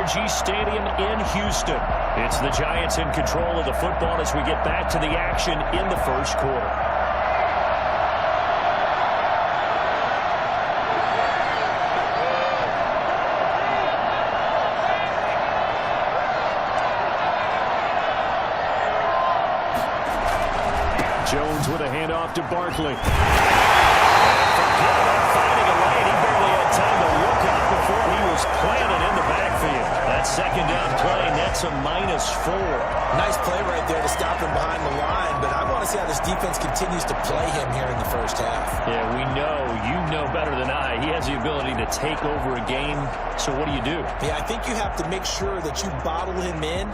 NRG Stadium in Houston. It's the Giants in control of the football as we get back to the action in the first quarter. Jones with a handoff to Barkley. Finding a lane. He barely had time to look up before he was planted in the backfield. That second down play, that's a -4. Nice play right there to stop him behind the line, but I want to see how this defense continues to play him here in the first half. Yeah, we know. You know better than I. He has the ability to take over a game, so what do? Yeah, I think you have to make sure that you bottle him in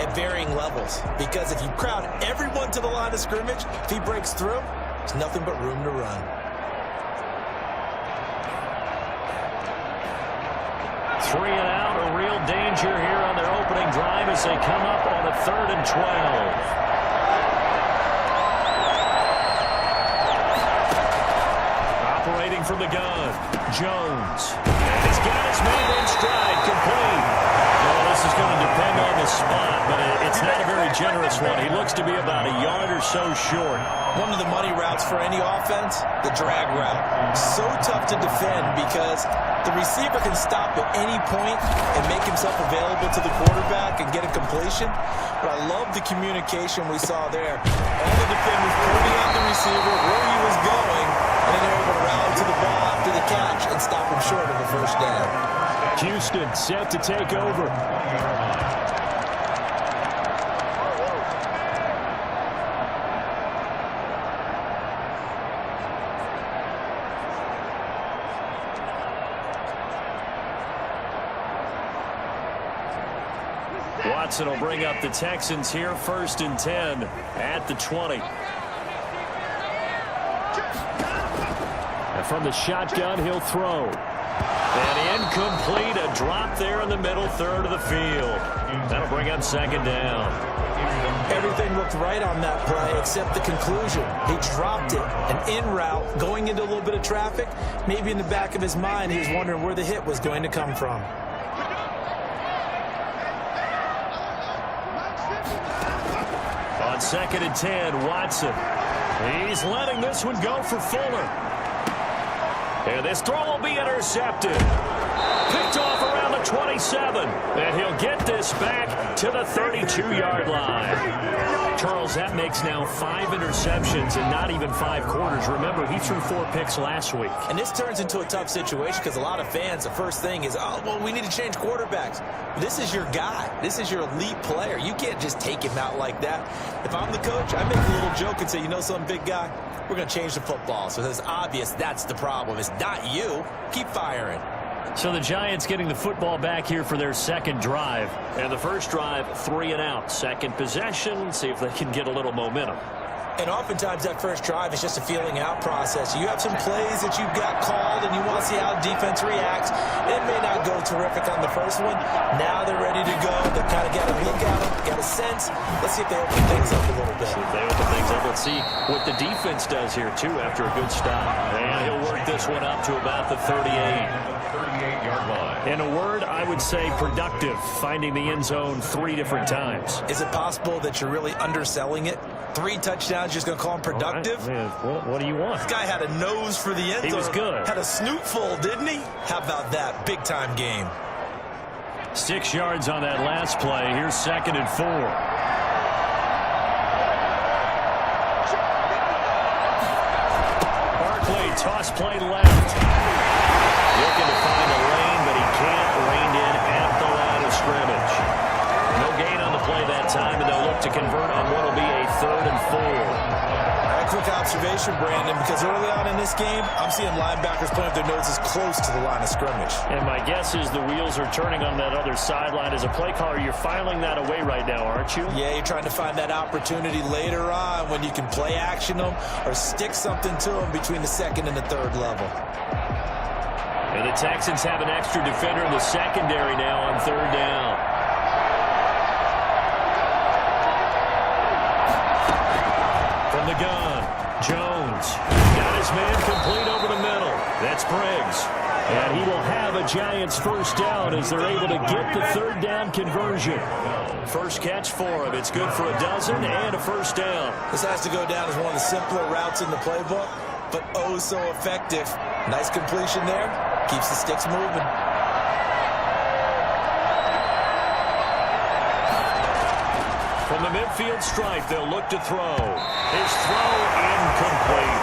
at varying levels, because if you crowd everyone to the line of scrimmage, if he breaks through, there's nothing but room to run. Three and out, a real danger here on their opening drive as they come up on a 3rd and 12. Operating from the gun, Jones. He's got his man in stride, complete. Well, this is going to depend on the spot, but it's not a very generous one. He looks to be about a yard or so short. One of the money routes for any offense, the drag route. So tough to defend because the receiver can stop at any point and make himself available to the quarterback and get a completion. But I love the communication we saw there. All the defenders pointing at the receiver where he was going, and then they're able to rally to the ball after the catch and stop him short of the first down. Houston set to take over. Watson will bring up the Texans here, 1st and 10 at the 20. And from the shotgun, he'll throw. And incomplete, a drop there in the middle third of the field. That'll bring up 2nd down. Everything looked right on that play except the conclusion. He dropped it, an in route, going into a little bit of traffic. Maybe in the back of his mind, he was wondering where the hit was going to come from. On 2nd and 10, Watson. He's letting this one go for Fuller. And this throw will be intercepted. Picked off around the 27. And he'll get this back to the 32-yard line. Charles, that makes now 5 interceptions in not even 5 quarters. Remember, he threw 4 picks last week. And this turns into a tough situation because a lot of fans, the first thing is, oh, well, we need to change quarterbacks. This is your guy. This is your elite player. You can't just take him out like that. If I'm the coach, I make a little joke and say, you know something, big guy? We're going to change the football. So it's obvious that's the problem. It's not you. Keep firing. So the Giants getting the football back here for their 2nd drive. And the first drive, 3 and out. 2nd possession, see if they can get a little momentum. And oftentimes that first drive is just a feeling out process. You have some plays that you've got called and you want to see how defense reacts. It may not go terrific on the first one. Now they're ready to go. They kind of got a look at them, got a sense. Let's see if they open things up a little bit. See if they open things up. Let's see what the defense does here, too, after a good stop. And he'll work this one up to about the 38. 38-yard line. In a word, I would say productive, finding the end zone 3 different times. Is it possible that you're really underselling it? 3 touchdowns, just going to call him productive? Right. What do you want? This guy had a nose for the end zone. He was good. Had a snootful, didn't he? How about that? Big-time game. 6 yards on that last play. Here's 2nd and 4. Barkley, toss play left. Looking to find a lane, but he can't. Reined in at the line of scrimmage. No gain on the play that time, and they'll look to convert on what will be a 3rd and 4. A quick observation, Brandon, because early on in this game, I'm seeing linebackers putting their noses close to the line of scrimmage. And my guess is the wheels are turning on that other sideline. As a play caller, you're filing that away right now, aren't you? Yeah, you're trying to find that opportunity later on when you can play action them or stick something to them between the 2nd and the 3rd level. And the Texans have an extra defender in the secondary now on 3rd down. From the gun, Jones got his man complete over the middle. That's Briggs. And he will have a Giants first down as they're able to get the third down conversion. First catch for him. It's good for a dozen and a first down. This has to go down as one of the simpler routes in the playbook, but oh so effective. Nice completion there. Keeps the sticks moving. From the midfield stripe, they'll look to throw. His throw incomplete.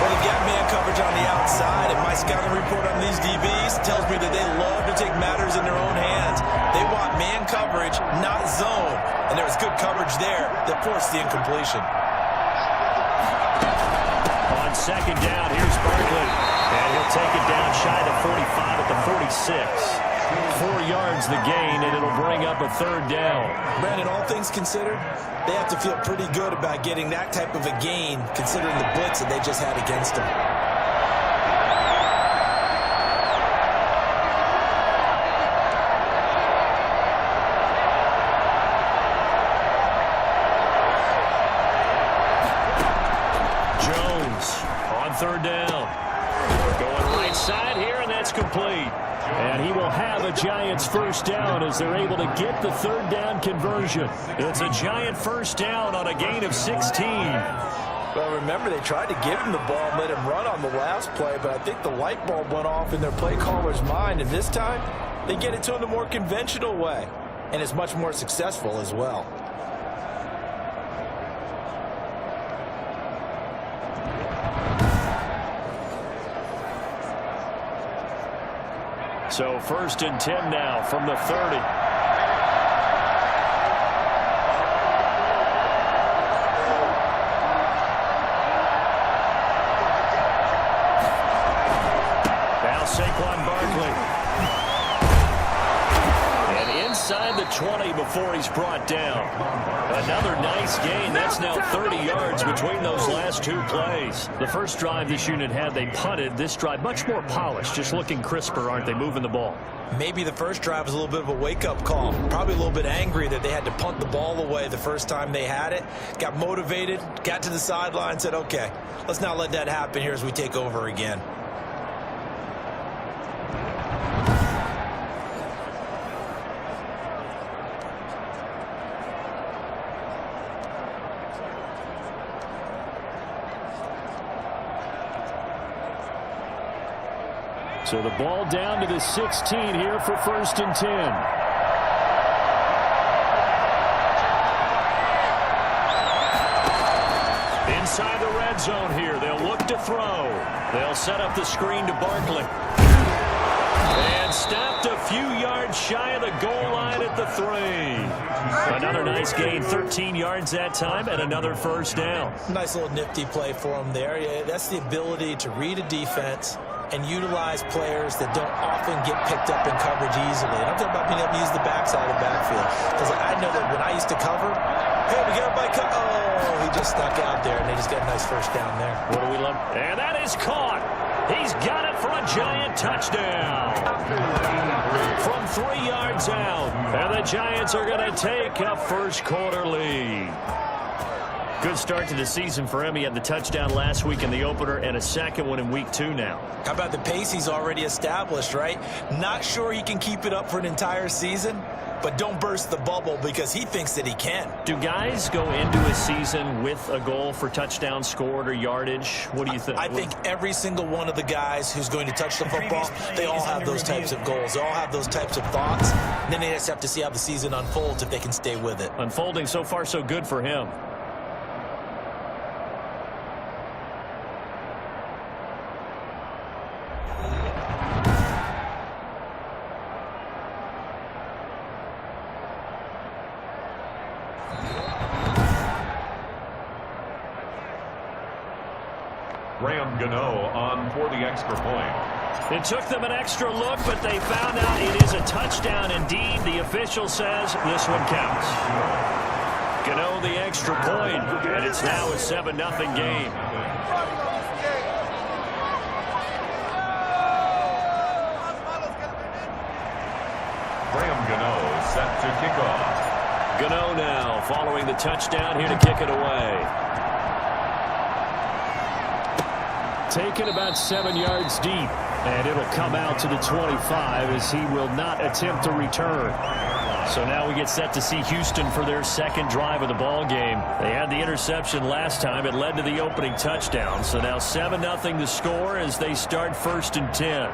Well, they've got man coverage on the outside, and my scouting report on these DBs tells me that they love to take matters in their own hands. They want man coverage, not zone. And there was good coverage there that forced the incompletion. On second down, here's Barkley. And he'll take it down shy of 45 at the 46. 4 yards the gain, and it'll bring up a third down. Brandon, all things considered, they have to feel pretty good about getting that type of a gain, considering the blitz that they just had against them. Jones on third down. Going right side here, and that's complete. And he will have a Giants first down as they're able to get the third down conversion. It's a Giant first down on a gain of 16. Well, remember, they tried to give him the ball and let him run on the last play, but I think the light bulb went off in their play caller's mind, and this time they get it to him the more conventional way, and it's much more successful as well. So first and 10 now from the 30. Now Saquon Barkley. And inside the 20 before he's brought down. Another nice gain. That's now 30 yards between those last two plays. The first drive this unit had, they punted. This drive, much more polished, just looking crisper, aren't they, moving the ball? Maybe the first drive was a little bit of a wake-up call. Probably a little bit angry that they had to punt the ball away the first time they had it. Got motivated, got to the sideline, said, okay, let's not let that happen here as we take over again. So the ball down to the 16 here for first and 10. Inside the red zone here. They'll look to throw. They'll set up the screen to Barkley. And stopped a few yards shy of the goal line at the 3. Another nice gain, 13 yards that time, and another first down. Nice little nifty play for him there. Yeah, that's the ability to read a defense and utilize players that don't often get picked up in coverage easily. And I'm talking about being able to use the backside of the backfield. Because I know that when I used to cover, hey, we got by oh, he just stuck out there, and they just got a nice first down there. What do we love? And that is caught. He's got it for a Giant touchdown. From 3 yards out. And the Giants are going to take a first quarter lead. Good start to the season for him. He had the touchdown last week in the opener and a second one in week 2 now. How about the pace he's already established, right? Not sure he can keep it up for an entire season, but don't burst the bubble because he thinks that he can. Do guys go into a season with a goal for touchdown scored or yardage? What do you think? I think every single one of the guys who's going to touch the football, they all have those types of goals. They all have those types of thoughts. And then they just have to see how the season unfolds if they can stay with it. Unfolding so far so good for him. On for the extra point. It took them an extra look, but they found out it is a touchdown indeed. The official says this one counts. Gano the extra point, and it's now a 7-0 game. Gano set to kick off. Gano now following the touchdown here to kick it away. Taken about 7 yards deep. And it'll come out to the 25 as he will not attempt to return. So now we get set to see Houston for their second drive of the ball game. They had the interception last time. It led to the opening touchdown. So now 7-0 to score as they start 1st and 10.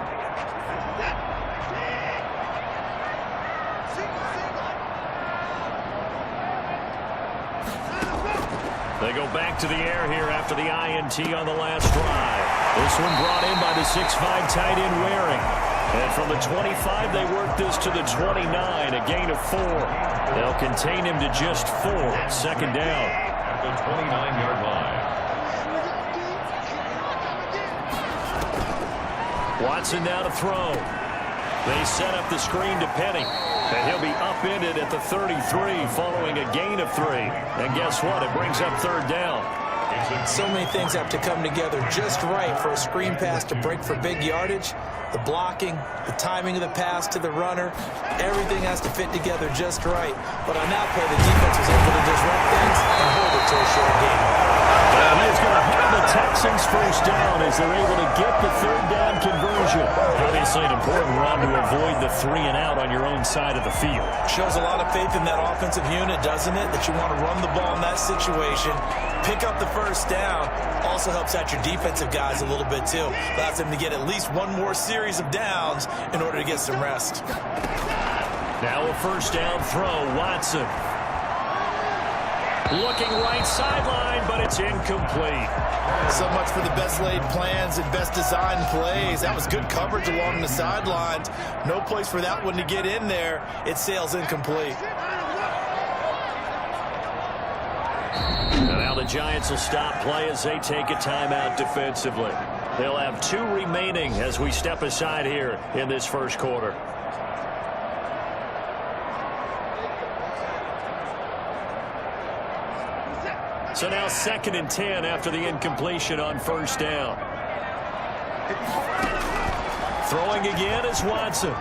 They go back to the air here after the INT on the last drive. This one brought in by the 6'5" tight end Waring. And from the 25, they work this to the 29, a gain of 4. They'll contain him to just 4. Second down. At the 29-yard line. Watson now to throw. They set up the screen to Penny. And he'll be upended at the 33 following a gain of 3. And guess what? It brings up 3rd down. So many things have to come together just right for a screen pass to break for big yardage. The blocking, the timing of the pass to the runner, everything has to fit together just right. But on that play, the defense was able to disrupt things and hold it to a short game. And he's going to have the Texans first down as they're able to get the 3rd down conversion. Obviously an important run to avoid the 3 and out on your own side of the field. Shows a lot of faith in that offensive unit, doesn't it? That you want to run the ball in that situation. Pick up the first down. Also helps out your defensive guys a little bit too. Allows them to get at least one more series of downs in order to get some rest. Now a first down throw. Watson. Looking right sideline, but it's incomplete. So much for the best laid plans and best designed plays. That was good coverage along the sidelines. No place for that one to get in there. It sails incomplete. Now the Giants will stop play as they take a timeout defensively. They'll have 2 remaining as we step aside here in this first quarter. So now 2nd and 10 after the incompletion on first down. Throwing again is Watson.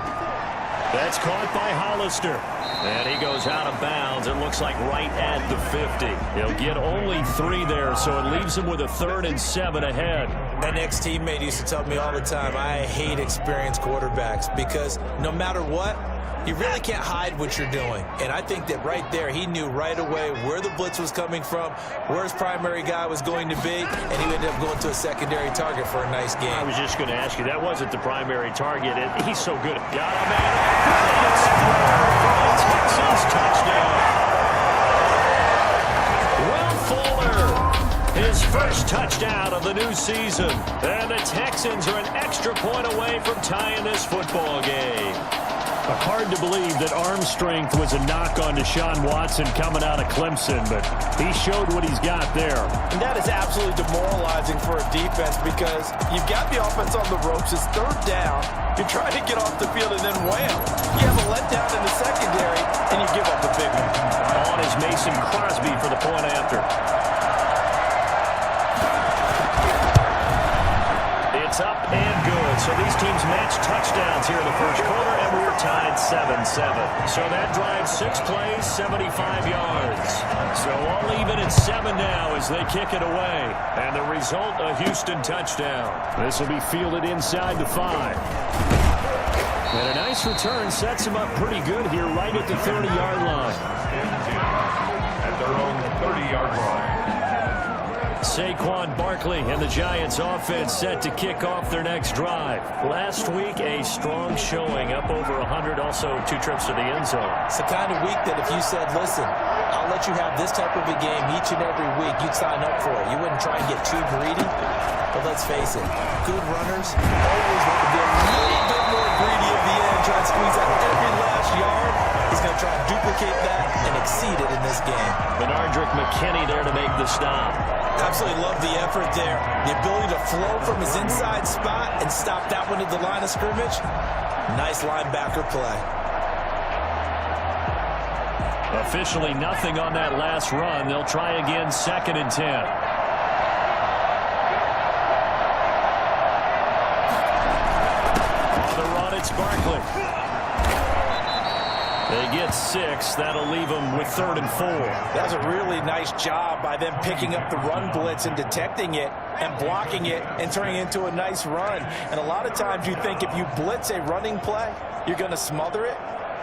That's caught by Hollister. And he goes out of bounds. It looks like right at the 50. He'll get only 3 there, so it leaves him with a 3rd and 7 ahead. An ex-teammate used to tell me all the time, I hate experienced quarterbacks because no matter what, you really can't hide what you're doing. And I think that right there, he knew right away where the blitz was coming from, where his primary guy was going to be, and he ended up going to a secondary target for a nice game. I was just going to ask you, that wasn't the primary target. He's so good. Got him, man. Texans touchdown. Will Fuller, his first touchdown of the new season. And the Texans are an extra point away from tying this football game. Hard to believe that arm strength was a knock on Deshaun Watson coming out of Clemson, but he showed what he's got there. And that is absolutely demoralizing for a defense because you've got the offense on the ropes. It's 3rd down. You're trying to get off the field, and then wham, you have a letdown in the secondary, and you give up the big one. On is Mason Crosby for the point after. It's up and good. So these teams match touchdowns here in the first quarter, and we're tied 7-7. So that drives 6 plays, 75 yards. So all even at 7 now as they kick it away. And the result, a Houston touchdown. This will be fielded inside the 5. And a nice return sets him up pretty good here right at the 30-yard line. At their own 30-yard line. Saquon Barkley and the Giants offense set to kick off their next drive. Last week, a strong showing, up over 100, also 2 trips to the end zone. It's the kind of week that if you said, listen, I'll let you have this type of a game each and every week, you'd sign up for it. You wouldn't try and get too greedy. But let's face it, good runners always want to be a little bit more greedy at the end, try and squeeze out every last yard. He's going to try and duplicate that and exceed it in this game. Benardrick McKinney there to make the stop. Absolutely love the effort there. The ability to flow from his inside spot and stop that one at the line of scrimmage. Nice linebacker play. Officially nothing on that last run. They'll try again 2nd and 10. On the run, it's Barkley. They get 6. That'll leave them with 3rd and 4. That's a really nice job by them picking up the run blitz and detecting it and blocking it and turning it into a nice run. And a lot of times you think if you blitz a running play, you're going to smother it.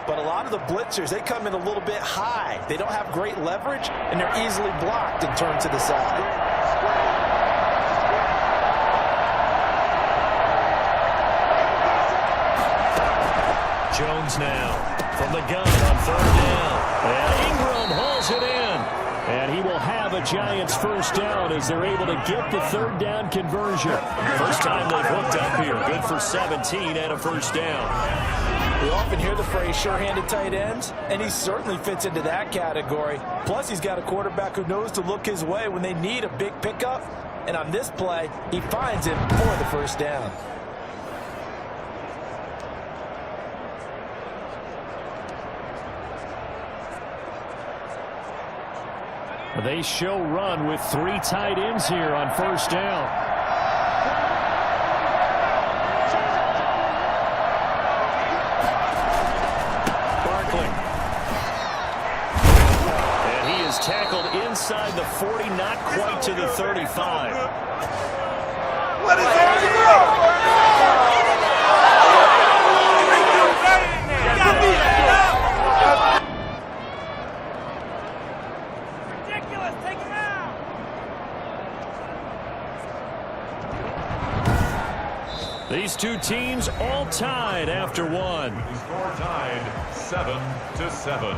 But a lot of the blitzers, they come in a little bit high. They don't have great leverage, and they're easily blocked and turned to the side. Jones now from the gun on 3rd down. And Ingram hauls it in. And he will have a Giants 1st down as they're able to get the 3rd down conversion. First time they've hooked up here. Good for 17 and a 1st down. We often hear the phrase sure-handed tight ends, and he certainly fits into that category. Plus, he's got a quarterback who knows to look his way when they need a big pickup. And on this play, he finds him for the 1st down. They show run with 3 tight ends here on 1st down. And he is tackled inside the 40, not quite to the 35. Let it go! Ridiculous! Take him out! These two teams all tied after one. The score tied 7-7.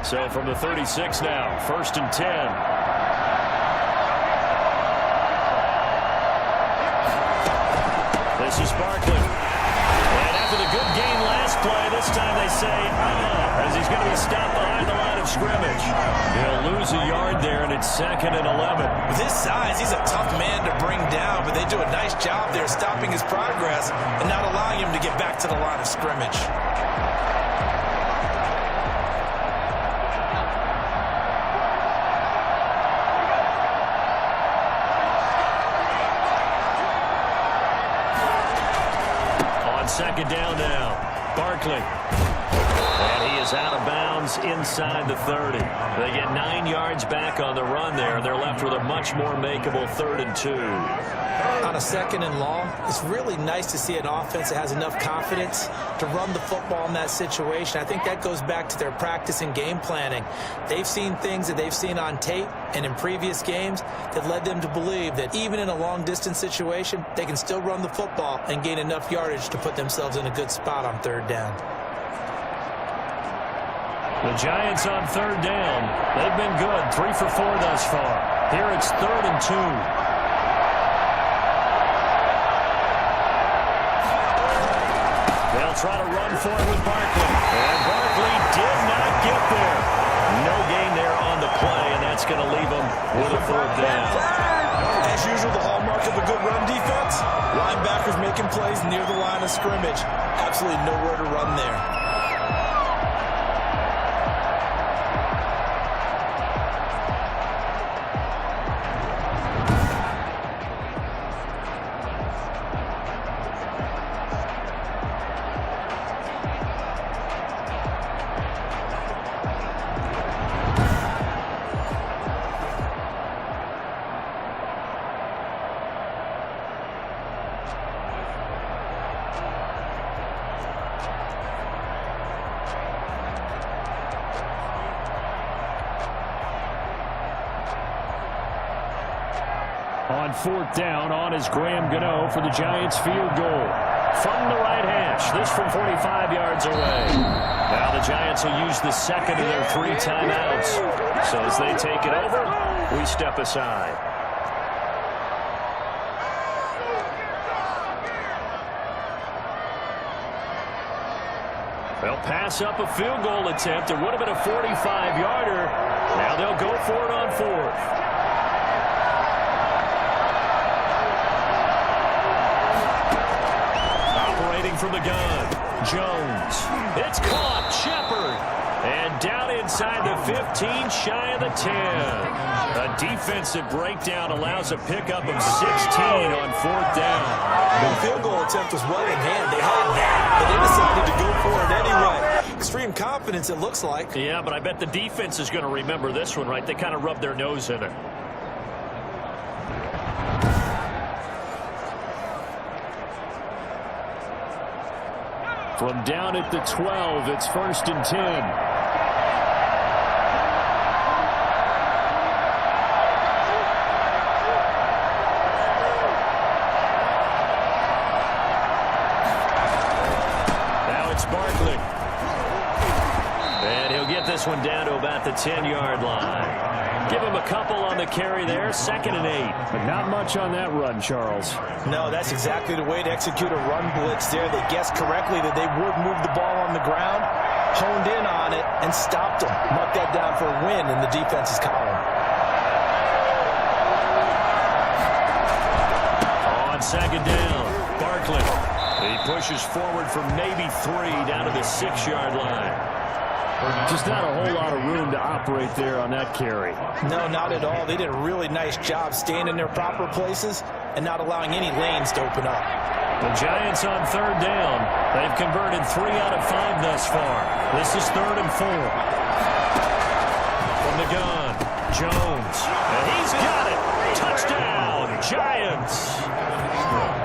So from the 36 now, 1st and 10. This is Barkley. And after the good game last play, this time they say, as he's going to be stopped behind the line of scrimmage. He'll lose a yard there, and it's 2nd and 11. With his size, he's a tough man to bring down, but they do a nice job there stopping his progress and not allowing him to get back to the line of scrimmage. On 2nd down now, Barkley. And he is out of bounds inside the 30. They get 9 yards back on the run there, and they're left with a much more makeable 3rd and 2. On a 2nd and long, it's really nice to see an offense that has enough confidence to run the football in that situation. I think that goes back to their practice and game planning. They've seen things that they've seen on tape and in previous games that led them to believe that even in a long-distance situation, they can still run the football and gain enough yardage to put themselves in a good spot on 3rd down. The Giants on 3rd down. They've been good, 3 for 4 thus far. Here it's 3rd and 2. They'll try to run for it with Barkley. And Barkley did not get there. No gain there on the play, and that's going to leave them with a 4th down. As usual, the hallmark of a good run defense, linebackers making plays near the line of scrimmage. Absolutely nowhere to run there. On 4th down, on is Graham Gano for the Giants field goal. From the right hash, this from 45 yards away. Now the Giants will use the 2nd of their 3 timeouts. So as they take it over, we step aside. They'll pass up a field goal attempt. It would have been a 45-yarder. Now they'll go for it on 4th. From the gun, Jones. It's caught. Shepard. And down inside the 15, shy of the 10. A defensive breakdown allows a pickup of 16 on fourth down. The field goal attempt was well in hand. They had that, but they decided to go for it anyway. Extreme confidence, it looks like. Yeah, but I bet the defense is going to remember this one, right? They kind of rubbed their nose in it. From down at the 12, it's 1st and 10. Now it's Barkley. And he'll get this one down to about the 10-yard line. Give him a couple on the carry there, 2nd and 8. But not much on that run, Charles. No, that's exactly the way to execute a run blitz there. They guessed correctly that they would move the ball on the ground, honed in on it, and stopped them. Mark that down for a win in the defense's column. On 2nd down, Barkley. He pushes forward for maybe 3 down to the 6-yard line. Just not a whole lot of room to operate there on that carry. No, not at all. They did a really nice job staying in their proper places and not allowing any lanes to open up. The Giants on 3rd down. They've converted 3 out of 5 thus far. This is 3rd and 4. From the gun, Jones. And he's got it. Touchdown, Giants.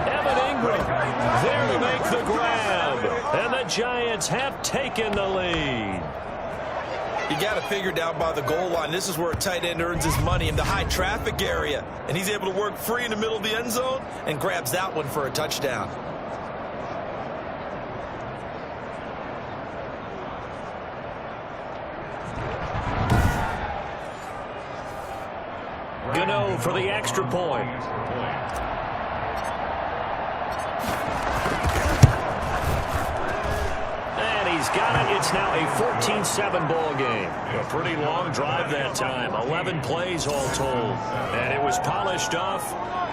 Evan Ingram there to make the grab. And the Giants have taken the lead. You got to figure down by the goal line. This is where a tight end earns his money, in the high traffic area. And he's able to work free in the middle of the end zone and grabs that one for a touchdown. Gano for the extra point. He's got it. It's now a 14-7 ball game. A pretty long drive that time. 11 plays all told. And it was polished off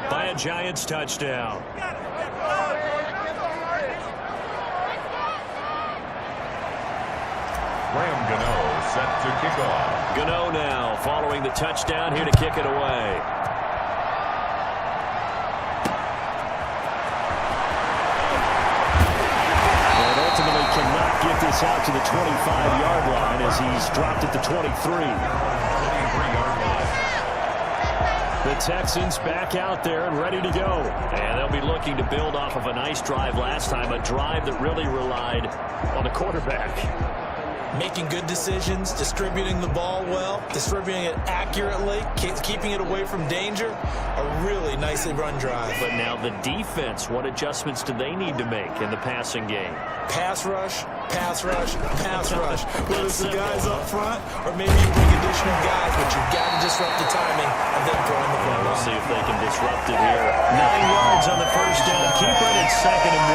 by a Giants touchdown. Graham Gano set to kick off. Gano now following the touchdown, here to kick it away. Cannot get this out to the 25-yard line as he's dropped at the 23. The Texans back out there and ready to go. And they'll be looking to build off of a nice drive last time, a drive that really relied on the quarterback. Making good decisions, distributing the ball well, distributing it accurately, keeping it away from danger. A really nicely run drive. But now the defense, what adjustments do they need to make in the passing game? Pass rush, pass rush, pass rush. Whether it's the guys up front or maybe you bring additional guys, but you've got to disrupt the timing and then throw in the ball. We'll see if they can disrupt it here. 9 yards on the first down. Keep it at 2nd and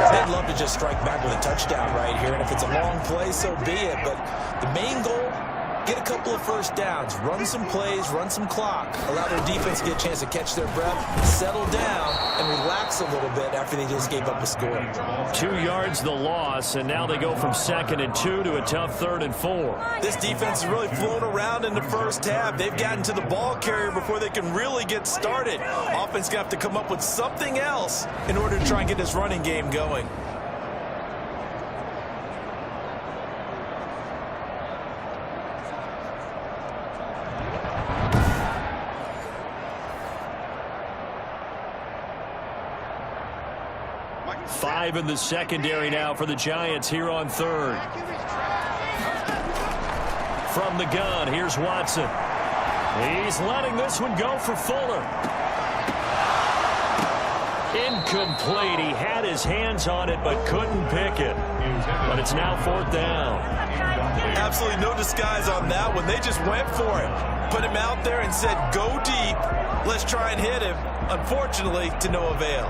1. They'd love to just strike back with a touchdown right here, and if it's a long play, so be it. But the main goal, get a couple of first downs, run some plays, run some clock, allow their defense to get a chance to catch their breath, settle down, and relax a little bit after they just gave up a score. 2 yards the loss, and now they go from 2nd and 2 to a tough 3rd and 4. This defense has really flown around in the first half. They've gotten to the ball carrier before they can really get started. Offense going to have to come up with something else in order to try and get this running game going. Five in the secondary now for the Giants here on 3rd. From the gun, here's Watson. He's letting this one go for Fuller. Incomplete. He had his hands on it but couldn't pick it. But it's now 4th down. Absolutely no disguise on that one. They just went for it. Put him out there and said, go deep. Let's try and hit him. Unfortunately, to no avail.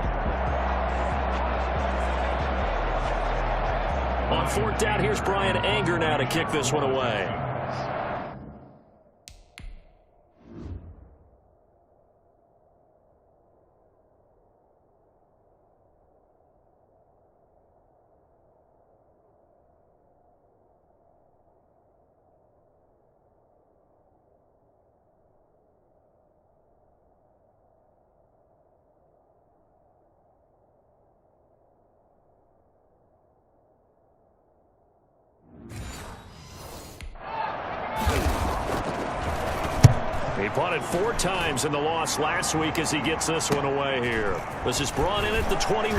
On 4th down, here's Brian Anger now to kick this one away. punted 4 times in the loss last week as he gets this one away here. This is brought in at the 21.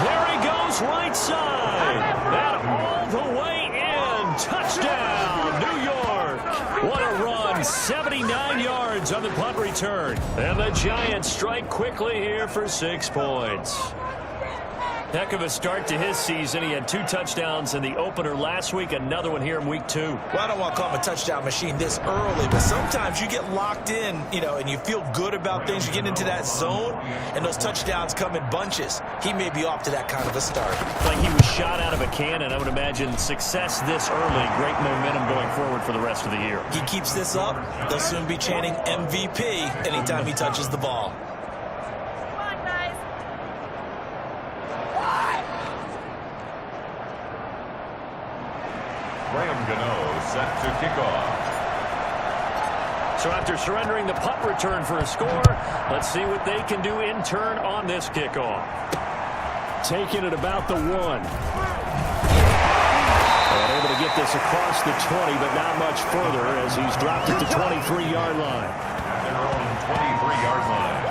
There he goes, right side. And all the way in. Touchdown, New York. What a run. 79 yards on the punt return. And the Giants strike quickly here for 6 points. Heck of a start to his season. He had 2 touchdowns in the opener last week, another one here in week 2. Well, I don't want to call him a touchdown machine this early, but sometimes you get locked in, and you feel good about things. You get into that zone, and those touchdowns come in bunches. He may be off to that kind of a start. Like he was shot out of a cannon. I would imagine success this early, great momentum going forward for the rest of the year. He keeps this up, they'll soon be chanting MVP anytime he touches the ball. Set to kick off. So after surrendering the punt return for a score, let's see what they can do in turn on this kickoff. Taking it about the 1. And able to get this across the 20, but not much further as he's dropped at the 23-yard line. At their own 23-yard line.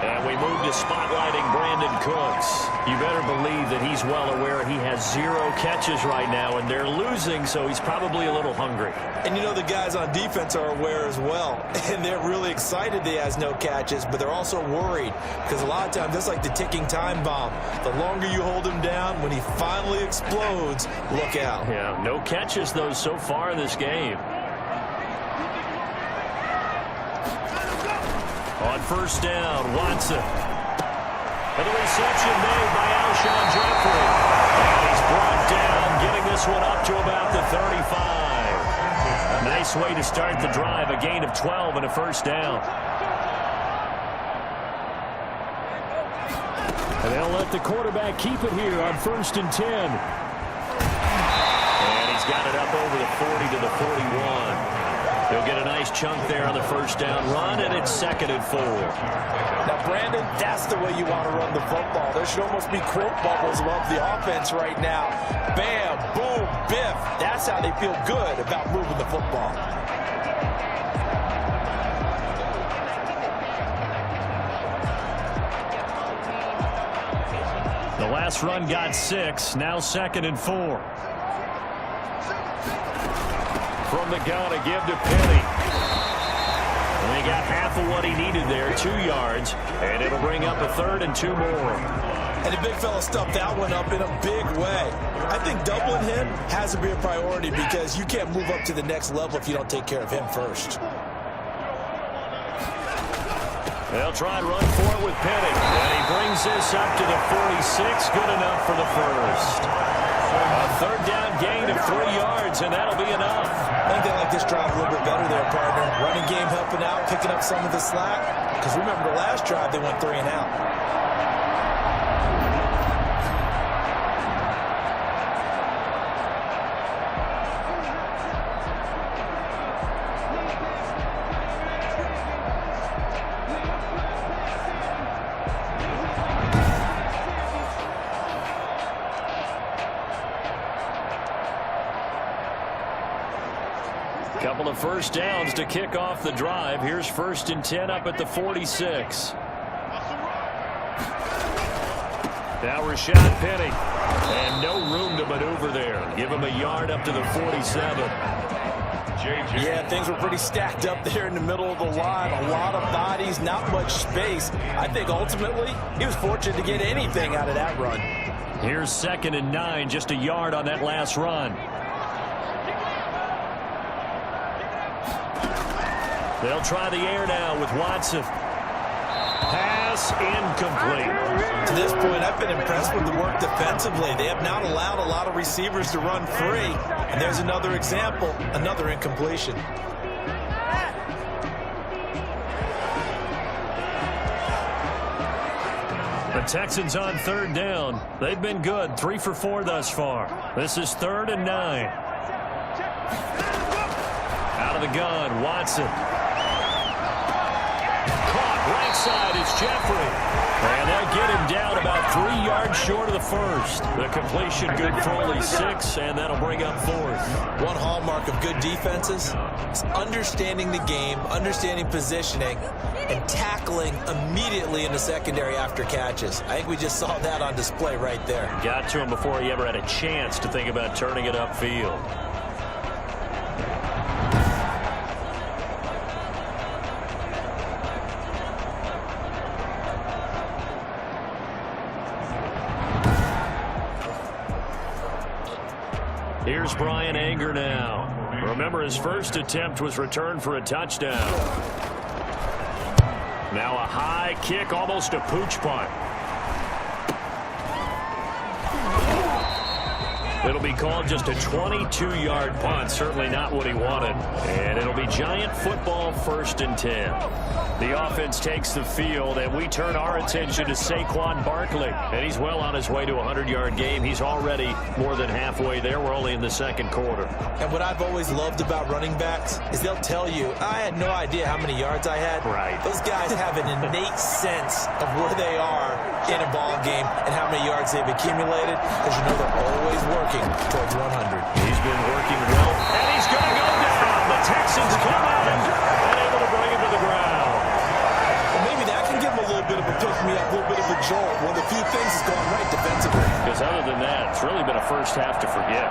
And we move to spotlighting Brandon Cooks. You better believe that he's well aware he has 0 catches right now, and they're losing, so he's probably a little hungry. And the guys on defense are aware as well. And they're really excited that he has no catches, but they're also worried because a lot of times that's like the ticking time bomb. The longer you hold him down, when he finally explodes, look out. Yeah, no catches, though, so far in this game. On first down, Watson. And the reception made by Alshon Jeffrey. And he's brought down, getting this one up to about the 35. A nice way to start the drive, a gain of 12 and a first down. And they'll let the quarterback keep it here on 1st and 10. And he's got it up over the 40 to the 41. He'll get a nice chunk there on the first down run, and it's 2nd and 4. Now, Brandon, that's the way you want to run the football. There should almost be quote bubbles above the offense right now. Bam, boom, biff. That's how they feel good about moving the football. The last run got 6, now 2nd and 4. From the gun, a give to Penny. And he got half of what he needed there, 2 yards, and it'll bring up a 3rd and 2 more. And the big fella stuffed that one up in a big way. I think doubling him has to be a priority because you can't move up to the next level if you don't take care of him first. They'll try and run for it with Penny. And he brings this up to the 46. Good enough for the first. A 3rd down gain of 3 yards, and that'll be enough. I think they like this drive a little bit better there, partner. Running game helping out, picking up some of the slack. Because remember the last drive, they went 3 and out. Couple of first downs to kick off the drive. Here's 1st and 10 up at the 46. Now Rashad Penny. And no room to maneuver there. Give him a yard up to the 47. Yeah, things were pretty stacked up there in the middle of the line. A lot of bodies, not much space. I think ultimately he was fortunate to get anything out of that run. Here's 2nd and 9, just a yard on that last run. They'll try the air now with Watson. Pass incomplete. To this point, I've been impressed with the work defensively. They have not allowed a lot of receivers to run free. And there's another example, another incompletion. The Texans on 3rd down. They've been good, 3 for 4 thus far. This is 3rd and 9. Out of the gun, Watson. Caught right right side, it's Jeffrey. And they'll get him down about 3 yards short of the first. The completion good for only 6, and that'll bring up 4th. One hallmark of good defenses is understanding the game, understanding positioning, and tackling immediately in the secondary after catches. I think we just saw that on display right there. Got to him before he ever had a chance to think about turning it upfield. Here's Brian Anger now. Remember, his first attempt was returned for a touchdown. Now a high kick, almost a pooch punt. It'll be called just a 22-yard punt. Certainly not what he wanted. And it'll be Giant football, 1st and 10. The offense takes the field, and we turn our attention to Saquon Barkley. And he's well on his way to a 100-yard game. He's already more than halfway there. We're only in the 2nd quarter. And what I've always loved about running backs is they'll tell you, I had no idea how many yards I had. Right. Those guys have an innate sense of where they are in a ball game and how many yards they've accumulated, because you know they're always working towards 100. He's been working well, and he's going to go down. The Texans come at him and able to bring him to the ground. Well, maybe that can give him a little bit of a pick-me-up, a little bit of a jolt. One of the few things that's gone right defensively. Because other than that, it's really been a first half to forget.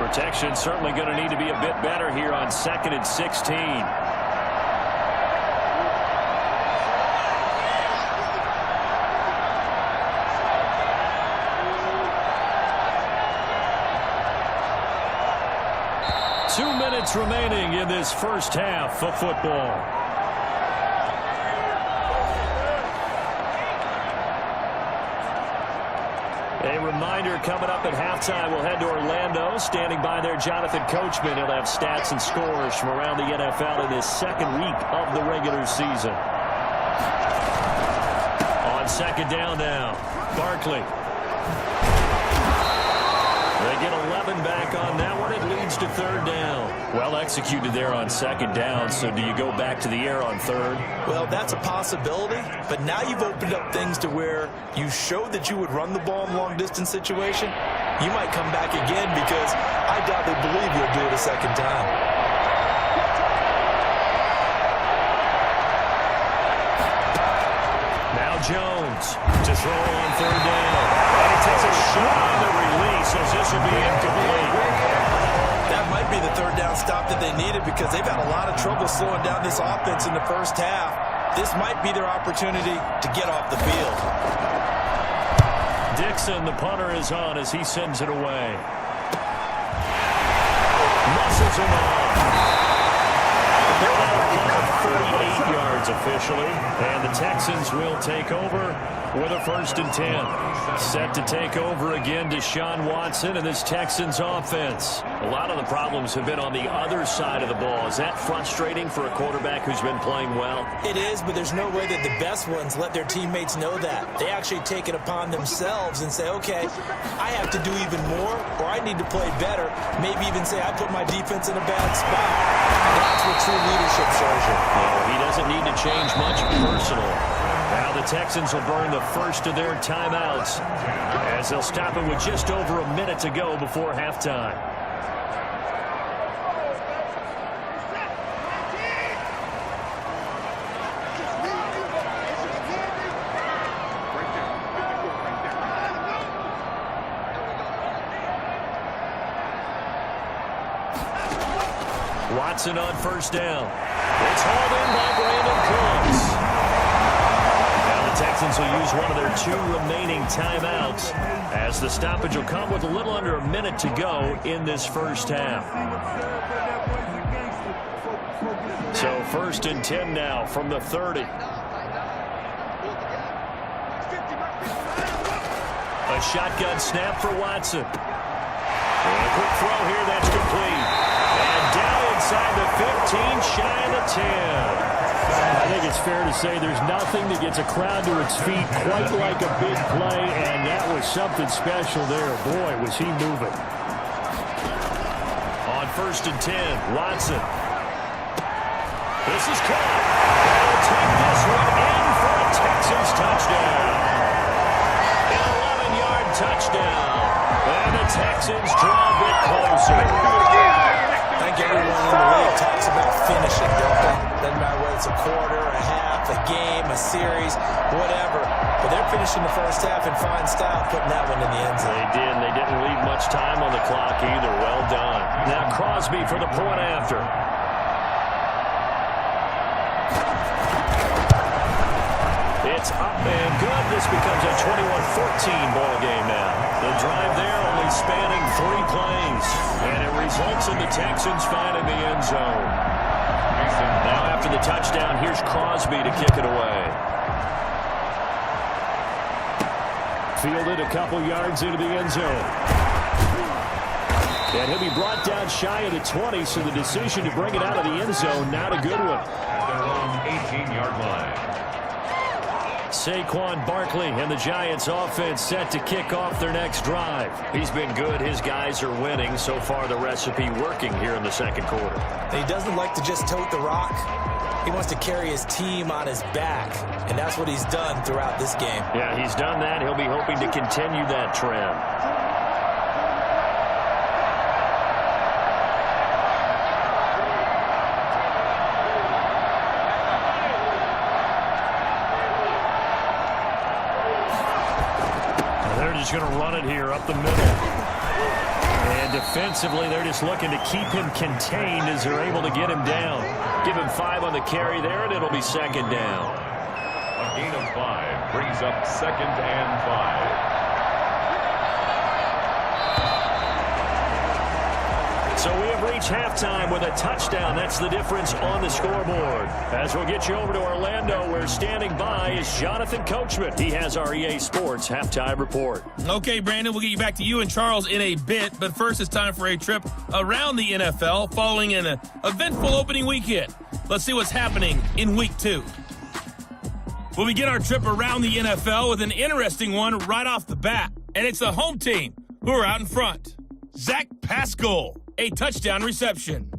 Protection certainly going to need to be a bit better here on 2nd and 16. Two minutes remaining in this first half of football. A reminder, coming up at halftime, we'll head to Orlando. Standing by there, Jonathan Coachman. He'll have stats and scores from around the NFL in this 2nd week of the regular season. On 2nd down now, Barkley. They get 11 back on that one. It leads to 3rd down. Well executed there on 2nd down, so do you go back to the air on 3rd? Well, that's a possibility, but now you've opened up things to where you showed that you would run the ball in long-distance situation. You might come back again, because I doubt they believe you'll do it a 2nd time. Now Jones to throw on 3rd down. And he takes a shot on the release as this will be incomplete. That might be the 3rd down stop that they needed, because they've had a lot of trouble slowing down this offense in the first half. This might be their opportunity to get off the field. Dixon, the punter, is on as he sends it away. Muscles him off. They're on a punt of 38 yards officially, and the Texans will take over with a 1st and 10. Set to take over again, Deshaun Watson and this Texans offense. A lot of the problems have been on the other side of the ball. Is that frustrating for a quarterback who's been playing well? It is, but there's no way that the best ones let their teammates know that. They actually take it upon themselves and say, okay, I have to do even more, or I need to play better. Maybe even say, I put my defense in a bad spot. That's what true leadership shows you. He doesn't need to change much personally. Now the Texans will burn the first of their timeouts as they'll stop it with just over a minute to go before halftime. Watson on 1st down. It's hauled in by Brandon Cooks. Now the Texans will use one of their 2 remaining timeouts as the stoppage will come with a little under a minute to go in this first half. So 1st and 10 now from the 30. A shotgun snap for Watson. And a quick throw here, that's complete. And down inside the 15, shy of the 10. I think it's fair to say there's nothing that gets a crowd to its feet quite like a big play, and that was something special there. Boy, was he moving. 1st and 10. Watson. This is caught. They'll take this one in for a Texans touchdown. An 11-yard touchdown. And the Texans draw a bit closer. I think everyone in the league talks about finishing, don't they? Doesn't matter whether it's a quarter, a half, a game, a series, whatever. But they're finishing the first half in fine style, putting that one in the end zone. They did, and they didn't leave much time on the clock either. Well done. Now Crosby for the point after. It's up and good. This becomes a 21-14 ball game now. The drive there only spanning 3 plays. And it results in the Texans finding the end zone. Now after the touchdown, here's Crosby to kick it away. Fielded a couple yards into the end zone. And he'll be brought down shy of the 20, so the decision to bring it out of the end zone, not a good one. At their own 18-yard line. Saquon Barkley and the Giants offense set to kick off their next drive. He's been good. His guys are winning. So far, the recipe working here in the second quarter. He doesn't like to just tote the rock. He wants to carry his team on his back, and that's what he's done throughout this game. Yeah, he's done that. He'll be hoping to continue that trend. Just going to run it here up the middle. And defensively, they're just looking to keep him contained as they're able to get him down. Give him 5 on the carry there, and it'll be second down. A gain of 5 brings up 2nd and 5. So we have reached halftime with a touchdown. That's the difference on the scoreboard. As we'll get you over to Orlando, where standing by is Jonathan Coachman. He has our EA Sports halftime report. Okay, Brandon, we'll get you back to you and Charles in a bit. But first, it's time for a trip around the NFL following an eventful opening weekend. Let's see what's happening in Week 2. We'll begin our trip around the NFL with an interesting one right off the bat. And it's the home team who are out in front. Zach Pascal, a touchdown reception.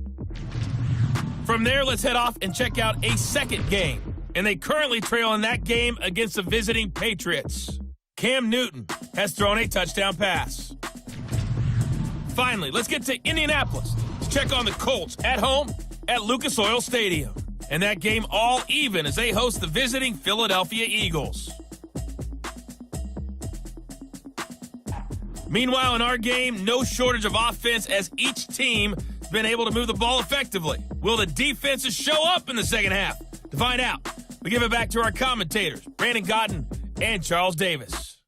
From there, let's head off and check out a second game. And they currently trail in that game against the visiting Patriots. Cam Newton has thrown a touchdown pass. Finally, let's get to Indianapolis to check on the Colts at home at Lucas Oil Stadium. And that game all even as they host the visiting Philadelphia Eagles. Meanwhile, in our game, no shortage of offense as each team has been able to move the ball effectively. Will the defenses show up in the second half? To find out, we give it back to our commentators, Brandon Godden and Charles Davis.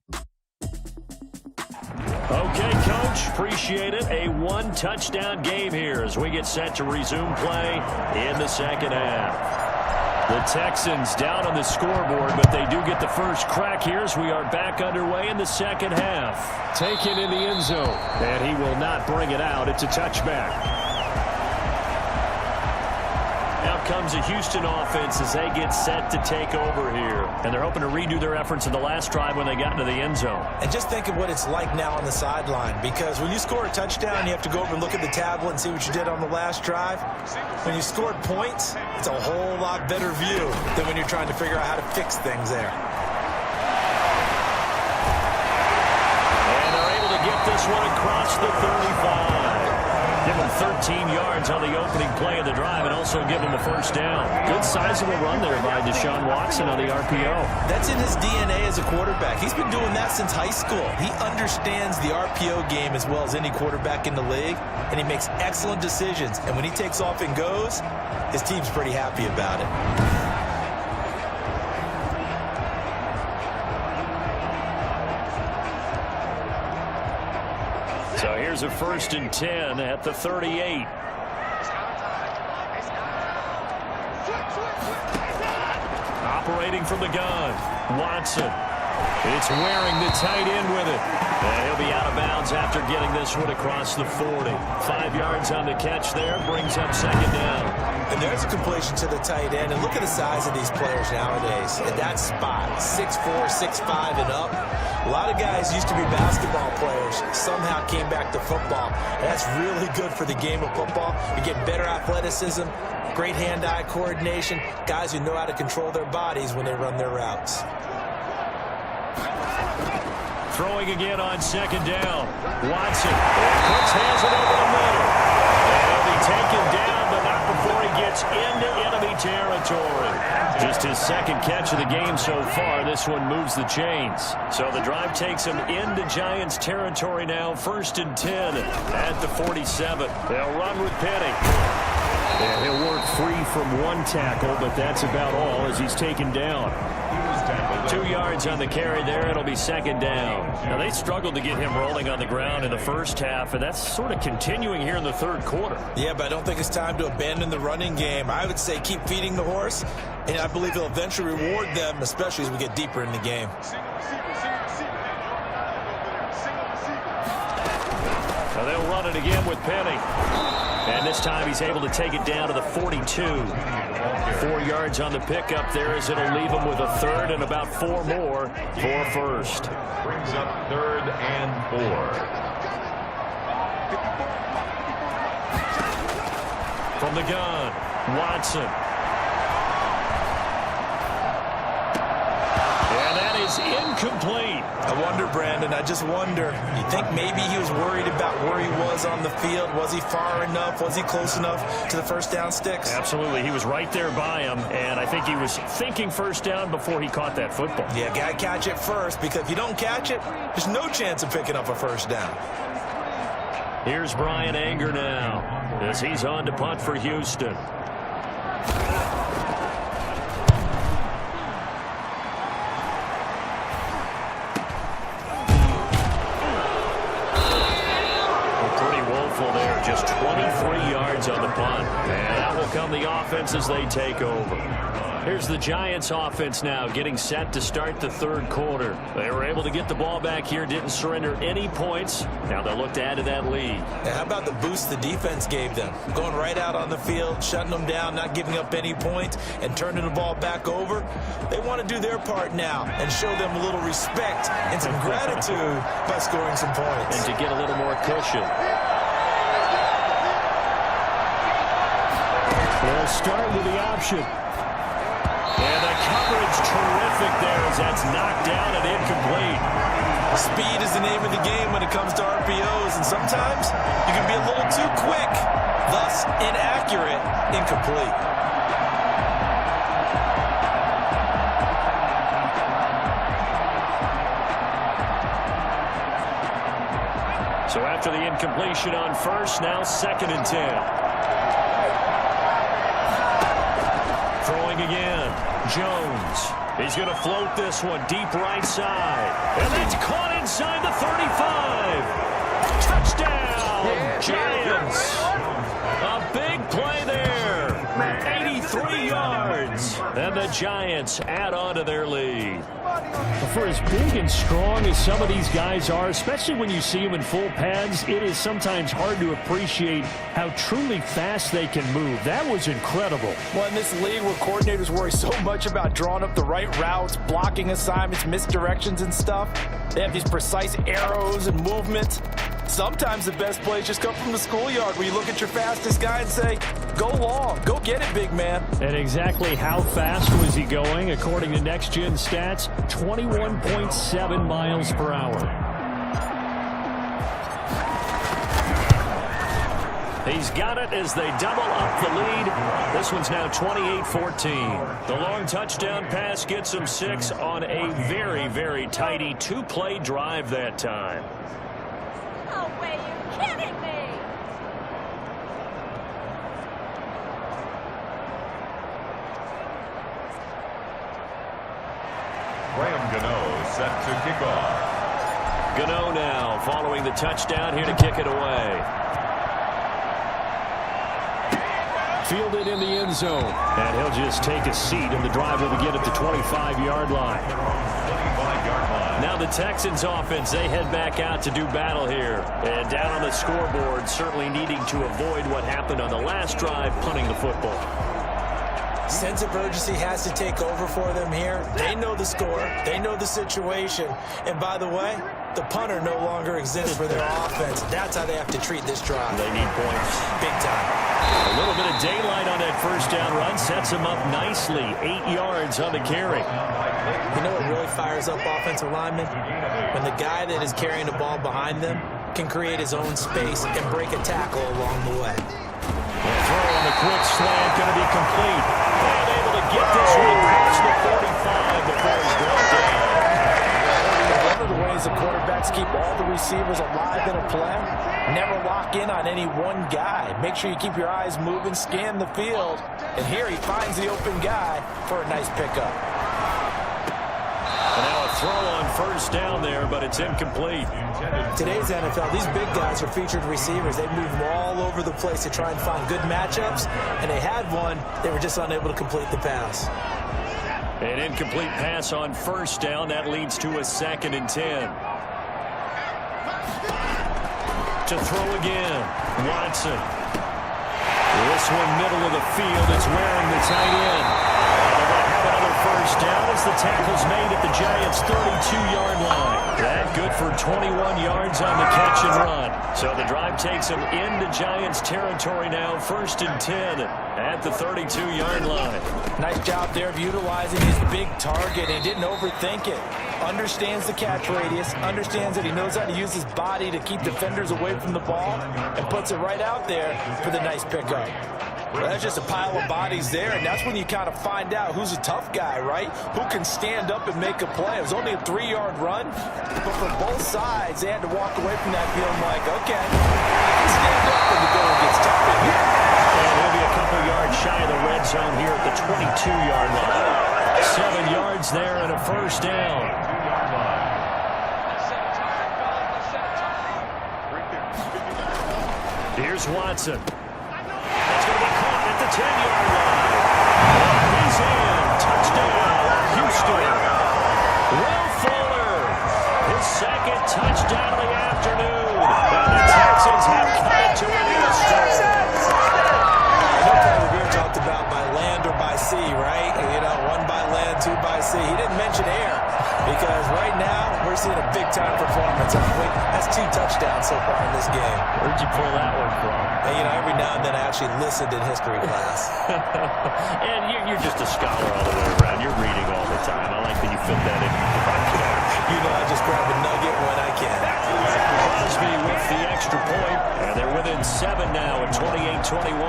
Okay, Coach, appreciate it. A 1-touchdown game here as we get set to resume play in the second half. The Texans down on the scoreboard, but they do get the first crack here as we are back underway in the second half. Taken in the end zone. And he will not bring it out. It's a touchback. Now comes a Houston offense as they get set to take over here. And they're hoping to redo their efforts in the last drive when they got into the end zone. And just think of what it's like now on the sideline, because when you score a touchdown, you have to go over and look at the tablet and see what you did on the last drive. When you scored points, it's a whole lot better view than when you're trying to figure out how to fix things there. And they're able to get this one across the 35. Give him 13 yards on the opening play of the drive and also give him a first down. Good sizable run there by Deshaun Watson on the RPO. That's in his DNA as a quarterback. He's been doing that since high school. He understands the RPO game as well as any quarterback in the league, and he makes excellent decisions. And when he takes off and goes, his team's pretty happy about it. So here's a 1st and 10 at the 38. Operating from the gun, Watson. It's wearing the tight end with it. And he'll be out of bounds after getting this one across the 40. 5 yards on the catch there, brings up second down. And there's a completion to the tight end. And look at the size of these players nowadays. At that spot, 6'4", 6'5", and up. A lot of guys used to be basketball players, somehow came back to football. And that's really good for the game of football. You get better athleticism, great hand-eye coordination, guys who know how to control their bodies when they run their routes. Throwing again on second down. Watson puts hands it over the middle. And he'll be taken down, but not before he gets into enemy territory. Just his second catch of the game so far. This one moves the chains. So the drive takes him into Giants territory now. 1st and 10 at the 47. They'll run with Penny. And he'll work free from one tackle, but that's about all as he's taken down. 2 yards on the carry there. It'll be 2nd down. Now, they struggled to get him rolling on the ground in the first half, and that's sort of continuing here in the third quarter. Yeah, but I don't think it's time to abandon the running game. I would say keep feeding the horse, and I believe he'll eventually reward them, especially as we get deeper in the game. Now they'll run it again with Penny. And this time he's able to take it down to the 42. 4 yards on the pickup there as it'll leave him with a third and about 4 more for first. Brings up 3rd and 4. From the gun, Watson. And that is incomplete. I wonder, Brandon, I just wonder. You think maybe he was worried about where he was on the field? Was he far enough? Was he close enough to the first down sticks? Absolutely. He was right there by him, and I think he was thinking first down before he caught that football. Yeah, got to catch it first, because if you don't catch it, there's no chance of picking up a first down. Here's Brian Anger now as he's on to punt for Houston. Just 23 yards on the punt. And that will come the offense as they take over. Here's the Giants offense now getting set to start the third quarter. They were able to get the ball back here, didn't surrender any points. Now they'll look to add to that lead. Now, how about the boost the defense gave them? Going right out on the field, shutting them down, not giving up any points, and turning the ball back over. They want to do their part now and show them a little respect and some gratitude by scoring some points. And to get a little more cushion. They'll start with the option. And the coverage terrific there as that's knocked down and incomplete. Speed is the name of the game when it comes to RPOs, and sometimes you can be a little too quick, thus inaccurate, incomplete. So after the incompletion on first, now 2nd and 10. Throwing again, Jones. He's going to float this one deep right side. And that's caught inside the 35. Touchdown, Giants. A big play there. 83 yards. And the Giants add on to their lead. For as big and strong as some of these guys are, especially when you see them in full pads, it is sometimes hard to appreciate how truly fast they can move. That was incredible. Well, in this league where coordinators worry so much about drawing up the right routes, blocking assignments, misdirections and stuff, they have these precise arrows and movements. Sometimes the best plays just come from the schoolyard where you look at your fastest guy and say, go long, go get it, big man. And exactly how fast was he going? According to Next Gen Stats, 21.7 miles per hour. He's got it as they double up the lead. This one's now 28-14. The long touchdown pass gets them 6 on a very, very tidy 2-play drive that time. No way, you're kidding me! Graham Gano set to kick off. Gano now following the touchdown here to kick it away. Fielded in the end zone. And he'll just take a seat, and the drive will begin at the 25-yard line. 25-yard line. Now the Texans offense, they head back out to do battle here. And down on the scoreboard, certainly needing to avoid what happened on the last drive, punting the football. Sense of urgency has to take over for them here. They know the score. They know the situation. And by the way, the punter no longer exists for their offense. That's how they have to treat this drive. They need points. Big time. A little bit of daylight on that first down run sets him up nicely. 8 yards on the carry. You know what really fires up offensive linemen? When the guy that is carrying the ball behind them can create his own space and break a tackle along the way. The throw on the quick slant going to be complete. And able to get this one across the 45 before he's brought down. One of the ways the quarterbacks keep all the receivers alive in a play, never lock in on any one guy. Make sure you keep your eyes moving, scan the field. And here he finds the open guy for a nice pickup. And now a throw on first down there, but it's incomplete. Today's NFL, these big guys are featured receivers. They move all over the place to try and find good matchups, and they had one. They were just unable to complete the pass. An incomplete pass on first down. That leads to a 2nd and 10. To throw again, Watson. This one middle of the field. It's wearing the tight end. And they'll have another first down as the tackle's made at the Giants' 32-yard line. That good for 21 yards on the catch and run. So the drive takes them into Giants territory now. 1st and 10 at the 32-yard line. Nice job there of utilizing his big target. He didn't overthink it. Understands the catch radius, understands that he knows how to use his body to keep defenders away from the ball, and puts it right out there for the nice pickup. Well, that's just a pile of bodies there, and that's when you kind of find out who's a tough guy, right? Who can stand up and make a play. It was only a 3-yard run, but for both sides, they had to walk away from that feeling like, okay, I can stand up when the going gets tough in here. And he'll be a couple yards shy of the red zone here at the 22-yard line. 7 yards there and a first down. Here's Watson. That's going to be caught at the 10-yard line. He's in. Touchdown, Houston. Will Fuller, his 2nd touchdown of the afternoon. And the Texans have cut it to an Easter. We're talked about by land or by sea, right? You know, 1 by land, 2 by sea. He didn't mention air because right now we're seeing a big-time performance. That's 2 touchdowns so far in this game. Where'd you pull that one from? And, you know, every now and then I actually listened in history class. And you're just a scholar all the way around. You're reading all the time. I like that you fit that in. You know, I just grab a nugget when I can. Crosby with the extra point, and they're within 7 now at 28-21.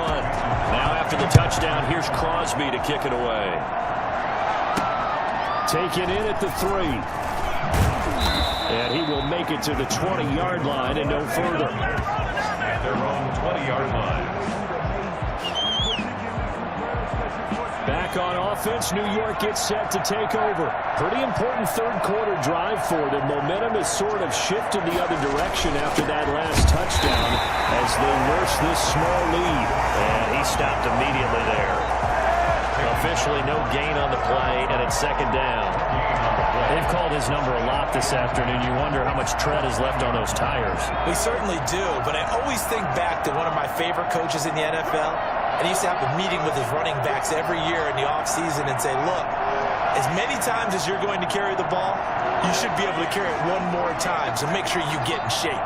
Now after the touchdown, here's Crosby to kick it away. Taken in at the 3. And he will make it to the 20-yard line and no further. At their own 20-yard line. Back on offense, New York gets set to take over. Pretty important third-quarter drive for them. Momentum has sort of shifted the other direction after that last touchdown as they nurse this small lead. And he stopped immediately there. Officially no gain on the play, and it's 2nd down. They've called his number a lot this afternoon. You wonder how much tread is left on those tires. We certainly do, but I always think back to one of my favorite coaches in the NFL. And he used to have a meeting with his running backs every year in the offseason and say, look, as many times as you're going to carry the ball, you should be able to carry it 1 more time, so make sure you get in shape.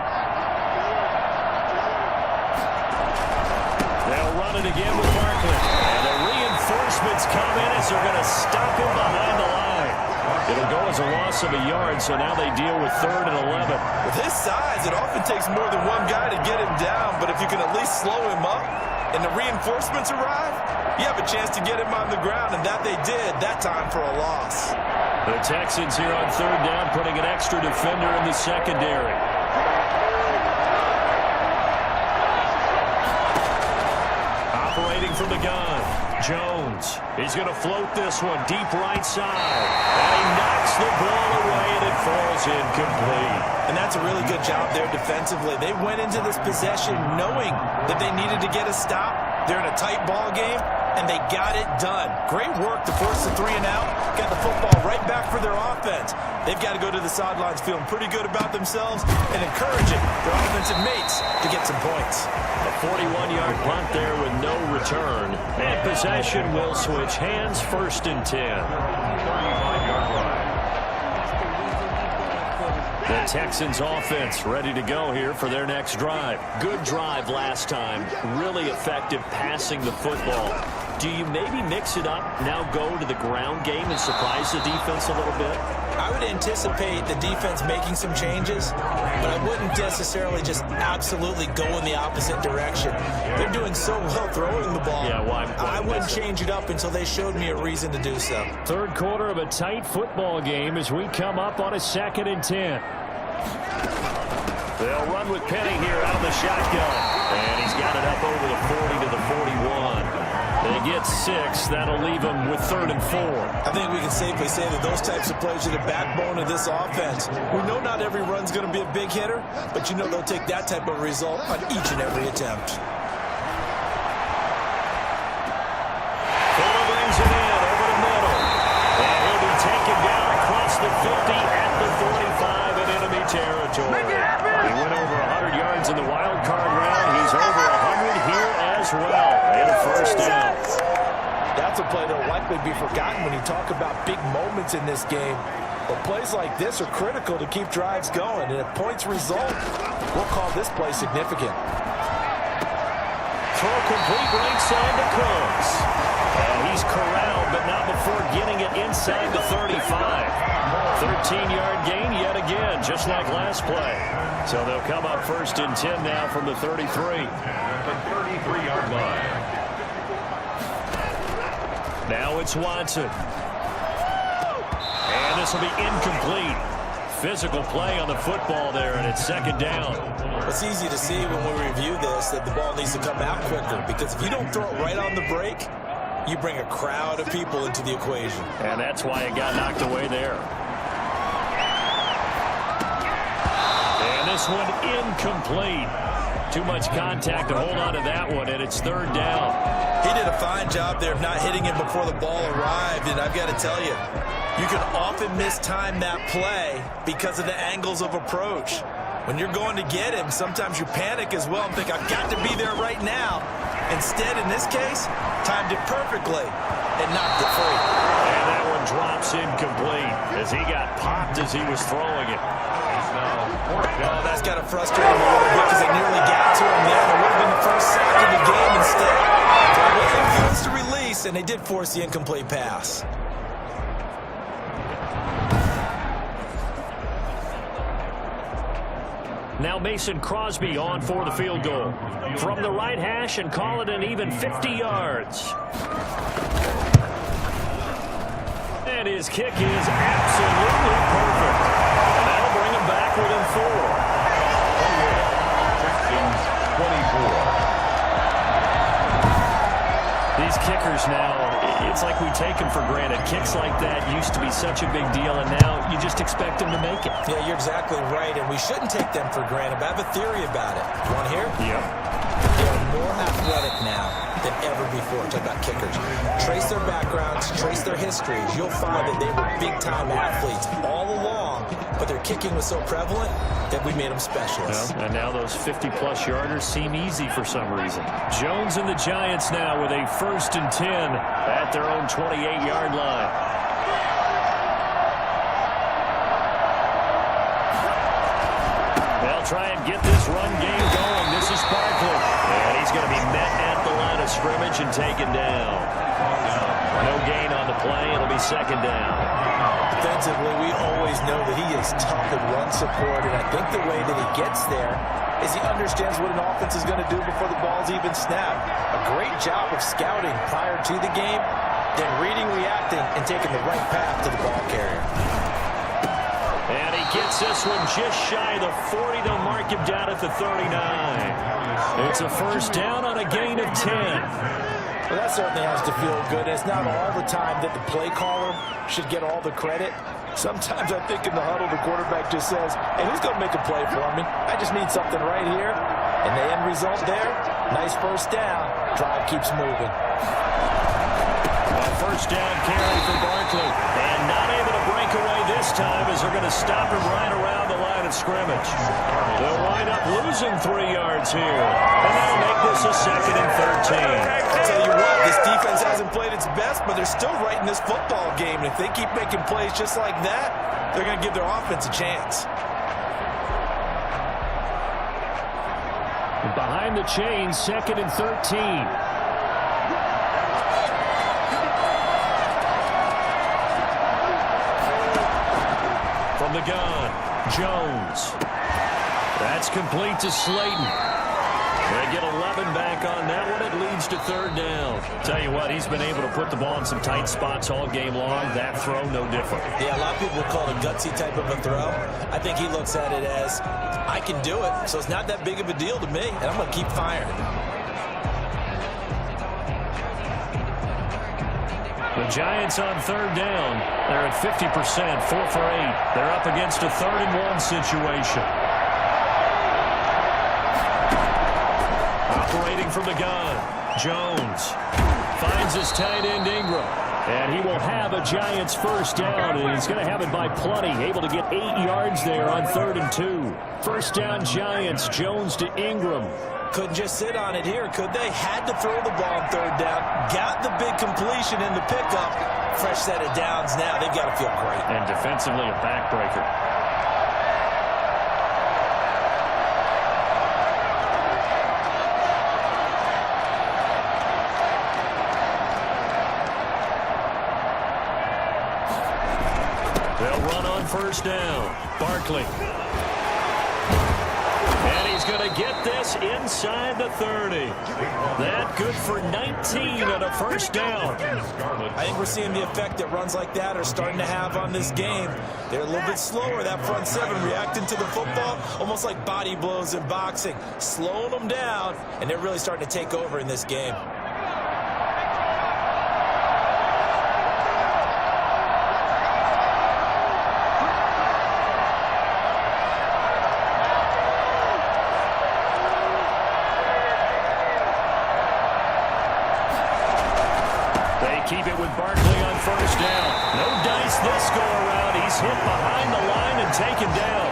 They'll run it again with Barkley. And the reinforcements come in as they're going to stop him behind the line. It'll go as a loss of a yard, so now they deal with 3rd and 11. With his size, it often takes more than one guy to get him down, but if you can at least slow him up and the reinforcements arrive, you have a chance to get him on the ground, and that they did that time for a loss. The Texans here on 3rd down, putting an extra defender in the secondary. Operating from the gun, Jones. He's going to float this one deep right side. And he knocks the ball away, and it falls incomplete. And that's a really good job there defensively. They went into this possession knowing that they needed to get a stop. They're in a tight ball game. and they got it done. Great work to force the 3 and out. Got the football right back for their offense. They've got to go to the sidelines feeling pretty good about themselves and encouraging their offensive mates to get some points. A 41-yard punt there with no return. And possession will switch hands, 1st and 10. 35-yard line. The Texans offense ready to go here for their next drive. Good drive last time. Really effective passing the football. Do you maybe mix it up, now go to the ground game and surprise the defense a little bit? I would anticipate the defense making some changes, but I wouldn't necessarily just absolutely go in the opposite direction. They're doing so well throwing the ball. Yeah, well, I wouldn't change it up until they showed me a reason to do so. Third quarter of a tight football game as we come up on a 2nd and 10. They'll run with Penny here out of the shotgun. And he's got it up over the 40 to the 41. They get 6. That'll leave them with 3rd and 4. I think we can safely say that those types of plays are the backbone of this offense. We know not every run's going to be a big hitter, but you know they'll take that type of result on each and every attempt. Fuller brings it in over the middle. And he'll be taken down across the 50 at the 45 in enemy territory. He went over 100 yards in the wild card round. He's over 100 here as well. And a 1st down. That's a play that'll likely be forgotten when you talk about big moments in this game. But plays like this are critical to keep drives going. And if points result, we'll call this play significant. Throw complete right side to Cooks. And he's corralled, but not before getting it inside the 35. 13-yard gain yet again, just like last play. So they'll come up 1st and 10 now from the 33. The 33-yard line. Now it's Watson. And this will be incomplete. Physical play on the football there, and it's 2nd down. It's easy to see when we review this that the ball needs to come out quicker, because if you don't throw it right on the break, you bring a crowd of people into the equation. And that's why it got knocked away there. And this one incomplete. Too much contact to hold on to that one, and it's 3rd down. He did a fine job there of not hitting him before the ball arrived, and I've got to tell you, you can often mistime that play because of the angles of approach. When you're going to get him, sometimes you panic as well and think, I've got to be there right now. Instead, in this case, timed it perfectly and knocked it free. And that one drops incomplete as he got popped as he was throwing it. Oh, that's got to frustrate him a little bit because they nearly got to him there. It would have been the first sack of the game instead. So it wasn't forced to release, and they did force the incomplete pass. Now Mason Crosby on for the field goal. From the right hash and call it an even 50 yards. And his kick is absolutely perfect. And that'll bring him back within 4. Texans 24. These kickers now, it's like we take them for granted. Kicks like that used to be such a big deal, and now you just expect them to make it. Yeah, you're exactly right, and we shouldn't take them for granted, but I have a theory about it. You want to hear? Yep. They're more athletic now than ever before. Talk about kickers. Trace their backgrounds, trace their histories. You'll find that they were big-time athletes all along, but their kicking was so prevalent that we made them specialists. Well, and now those 50-plus yarders seem easy for some reason. Jones and the Giants now with a 1st and 10 at their own 28-yard line. They'll try and get this run game going. This is Barkley. And he's going to be met at the line of scrimmage and taken down. No gain on the play. It'll be 2nd down. Defensively, we always know that he is tough in run support, and I think the way that he gets there is he understands what an offense is going to do before the ball's even snapped. A great job of scouting prior to the game, then reading, reacting, and taking the right path to the ball carrier. And he gets this one just shy of the 40. They'll mark him down at the 39. It's a 1st down on a gain of 10. Well, that certainly has to feel good. It's not all the time that the play caller should get all the credit. Sometimes I think in the huddle, the quarterback just says, hey, who's going to make a play for me? I just need something right here. And the end result there, nice 1st down. Drive keeps moving. first down carry for Barkley. And not able to break away this time as they're going to stop him right around the line of scrimmage. They'll wind up losing 3 yards here. And that'll make this a 2nd and 13. I'll tell you what, this defense hasn't played its best, but they're still right in this football game. And if they keep making plays just like that, they're going to give their offense a chance. And behind the chains, 2nd and 13. From the gun, Jones. That's complete to Slayton. They get 11 back on that one. It leads to 3rd down. Tell you what, he's been able to put the ball in some tight spots all game long. That throw, no different. Yeah, a lot of people call it a gutsy type of a throw. I think he looks at it as, I can do it, so it's not that big of a deal to me, and I'm going to keep firing. The Giants on 3rd down. They're at 50%, 4 for 8. They're up against a 3rd and 1 situation. Operating from the gun, Jones finds his tight end Ingram. And he will have a Giants first down, and he's going to have it by plenty. Able to get 8 yards there on 3rd and 2. First down Giants, Jones to Ingram. Couldn't just sit on it here, could they? Had to throw the ball on 3rd down. Got the big completion in the pickup. Fresh set of downs now. They've got to feel great. And defensively a backbreaker. They'll run on first down. Barkley. And he's going to get this inside the 30. That good for 19 on a first down. I think we're seeing the effect that runs like that are starting to have on this game. They're a little bit slower, that front 7, reacting to the football, almost like body blows in boxing, slowing them down, and they're really starting to take over in this game. Keep it with Barkley on first down. No dice this go around. He's hit behind the line and taken down.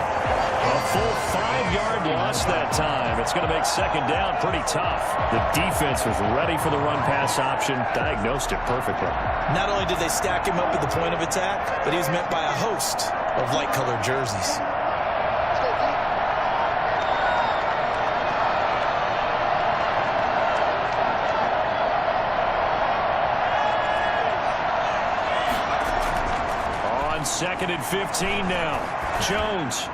A full 5-yard loss that time. It's going to make 2nd down pretty tough. The defense was ready for the run-pass option. Diagnosed it perfectly. Not only did they stack him up at the point of attack, but he was met by a host of light-colored jerseys. On 2nd and 15 now. Jones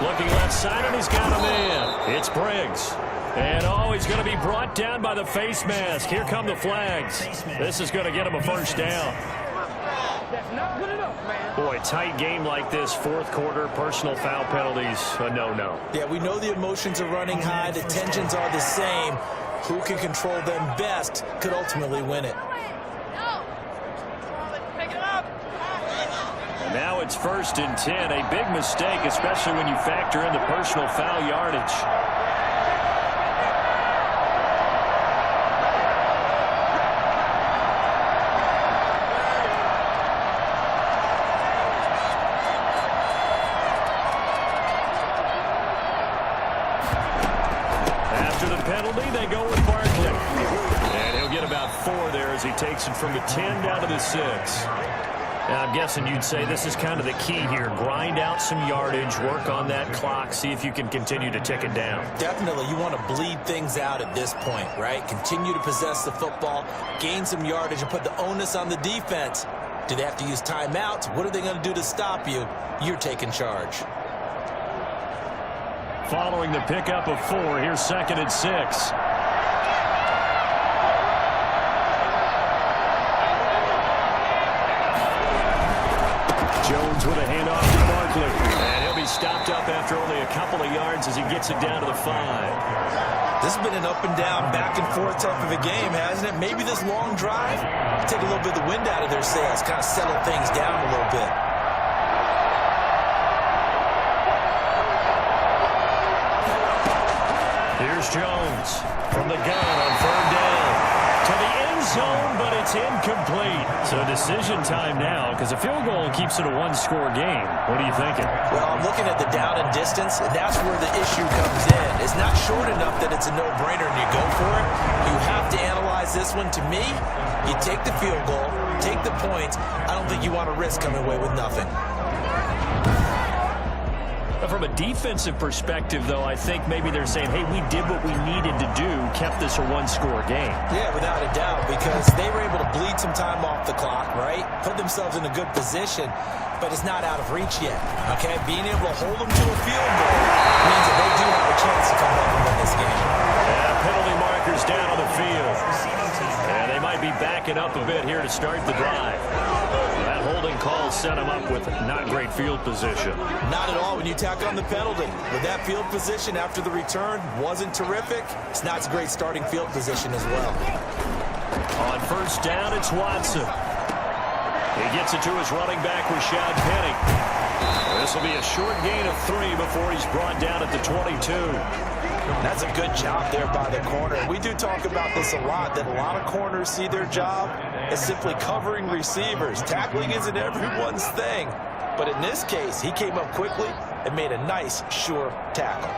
looking left side, and he's got a man. It's Briggs. And he's going to be brought down by the face mask. Here come the flags. This is going to get him a first down. That's not good enough, man. Boy, tight game like this, 4th quarter, personal foul penalties, a no-no. Yeah, we know the emotions are running high. The tensions are the same. Who can control them best could ultimately win it. Now it's 1st and 10. A big mistake, especially when you factor in the personal foul yardage. After the penalty, they go with Barkley. And he'll get about 4 there as he takes it from the 10 down to the 6. Now, I'm guessing you'd say this is kind of the key here. Grind out some yardage, work on that clock, see if you can continue to tick it down. Definitely. You want to bleed things out at this point, right? Continue to possess the football, gain some yardage, and put the onus on the defense. Do they have to use timeouts? What are they going to do to stop you? You're taking charge. Following the pickup of 4, here's 2nd and 6. Jones with a handoff to Barkley. And he'll be stopped up after only a couple of yards as he gets it down to the 5. This has been an up and down, back and forth type of a game, hasn't it? Maybe this long drive, take a little bit of the wind out of their sails, kind of settle things down a little bit. Here's Jones from the gun on 3rd down. to the end zone, but it's incomplete. So decision time now, because a field goal keeps it a one-score game. What are you thinking? Well, I'm looking at the down and distance, and that's where the issue comes in. It's not short enough that it's a no-brainer and you go for it. You have to analyze this one. To me, you take the field goal, take the points. I don't think you want to risk coming away with nothing. From a defensive perspective, though, I think maybe they're saying, hey, we did what we needed to do, kept this a one-score game. Yeah, without a doubt, because they were able to bleed some time off the clock, right? Put themselves in a good position, but it's not out of reach yet, okay? Being able to hold them to a field goal means that they do have a chance to come back and win this game. Yeah, penalty markers down on the field. And they might be backing up a bit here to start the drive. That holding call set them up with not great field position. Not at all when you tack on the penalty. With that field position after the return wasn't terrific, it's not a great starting field position as well. On first down, it's Watson. He gets it to his running back, Rashad Penny. This will be a short gain of 3 before he's brought down at the 22. That's a good job there by the corner. We do talk about this a lot, that a lot of corners see their job as simply covering receivers. Tackling isn't everyone's thing. But in this case, he came up quickly and made a nice, sure tackle.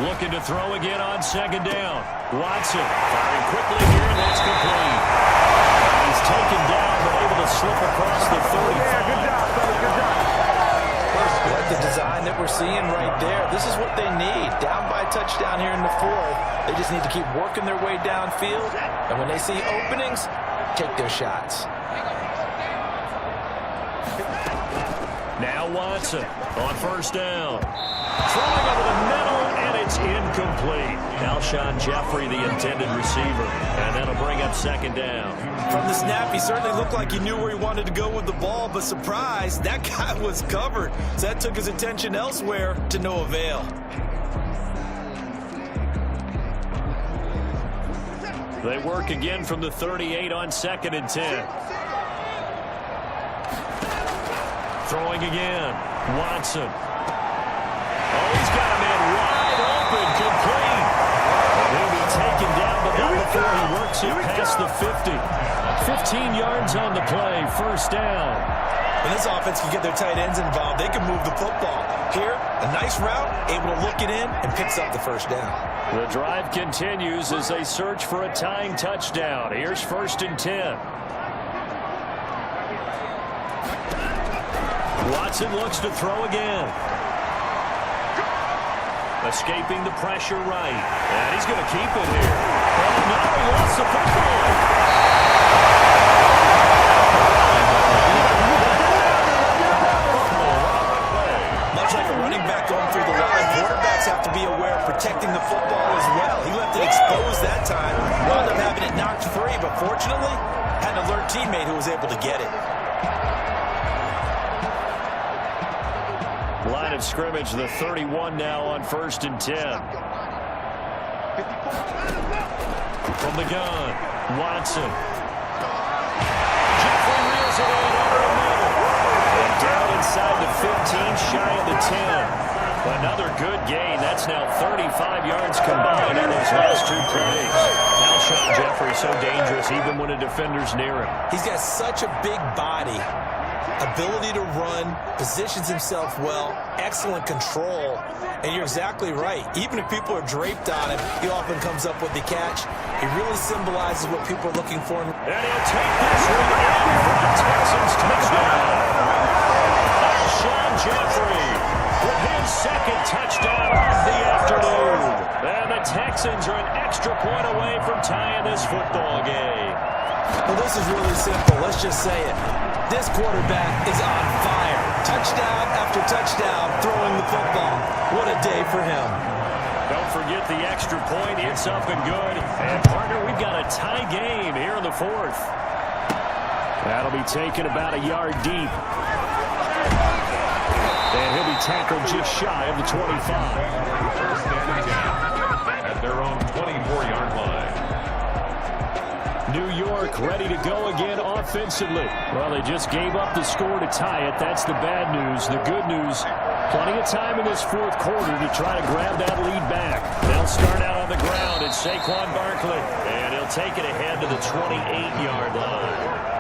Looking to throw again on second down. Watson firing quickly here, and that's complete. He's taken down, but able to slip across the 35. Good job, fellas. Good job. Like the design that we're seeing right there. This is what they need. Down by a touchdown here in the 4th. They just need to keep working their way downfield. And when they see openings, take their shots. Now Watson on first down. Throwing over the middle, and it's incomplete. Alshon Jeffrey, the intended receiver. And that'll bring up second down. From the snap, he certainly looked like he knew where he wanted to go with the ball, but surprise, that guy was covered. So that took his attention elsewhere to no avail. They work again from the 38 on second and 10. Throwing again. Watson. Oh, he's got a man wide open, complete. He'll be taken down, but not before he works it past the 50. 15 yards on the play, first down. When this offense can get their tight ends involved, they can move the football. Here, a nice route, able to look it in, and picks up the first down. The drive continues as they search for a tying touchdown. Here's first and 10. Watson looks to throw again. Escaping the pressure right. And he's going to keep it here. Oh, no, he lost the football. Much like a running back going through the line, quarterbacks have to be aware of protecting the football as well. He left it exposed that time, wound up having it knocked free, but fortunately, had an alert teammate who was able to get it. Line of scrimmage, the 31 now on first and 10. From the gun, Watson. Jeffrey reels it in over the middle. And down inside the 15, shy of the 10. Another good gain. That's now 35 yards combined on those last 2 plays. Alshon Jeffrey so dangerous even when a defender's near him. He's got such a big body. Ability to run, positions himself well, excellent control, and you're exactly right. Even if people are draped on him, he often comes up with the catch. He really symbolizes what people are looking for. And he'll take this one in for the Texans touchdown. Alshon Jeffrey with his second touchdown of the afternoon. And the Texans are an extra point away from tying this football game. Well, this is really simple. Let's just say it. This quarterback is on fire. Touchdown after touchdown, throwing the football. What a day for him. Don't forget the extra point. It's up and good. And, partner, we've got a tie game here in the 4th. That'll be taken about a yard deep. And he'll be tackled just shy of the 25. First and 10 at their own 24-yard line. New York ready to go again offensively. Well, they just gave up the score to tie it. That's the bad news. The good news, Plenty of time in this fourth quarter to try to grab that lead back. They'll start out on the ground. It's Saquon Barkley. And he'll take it ahead to the 28-yard line.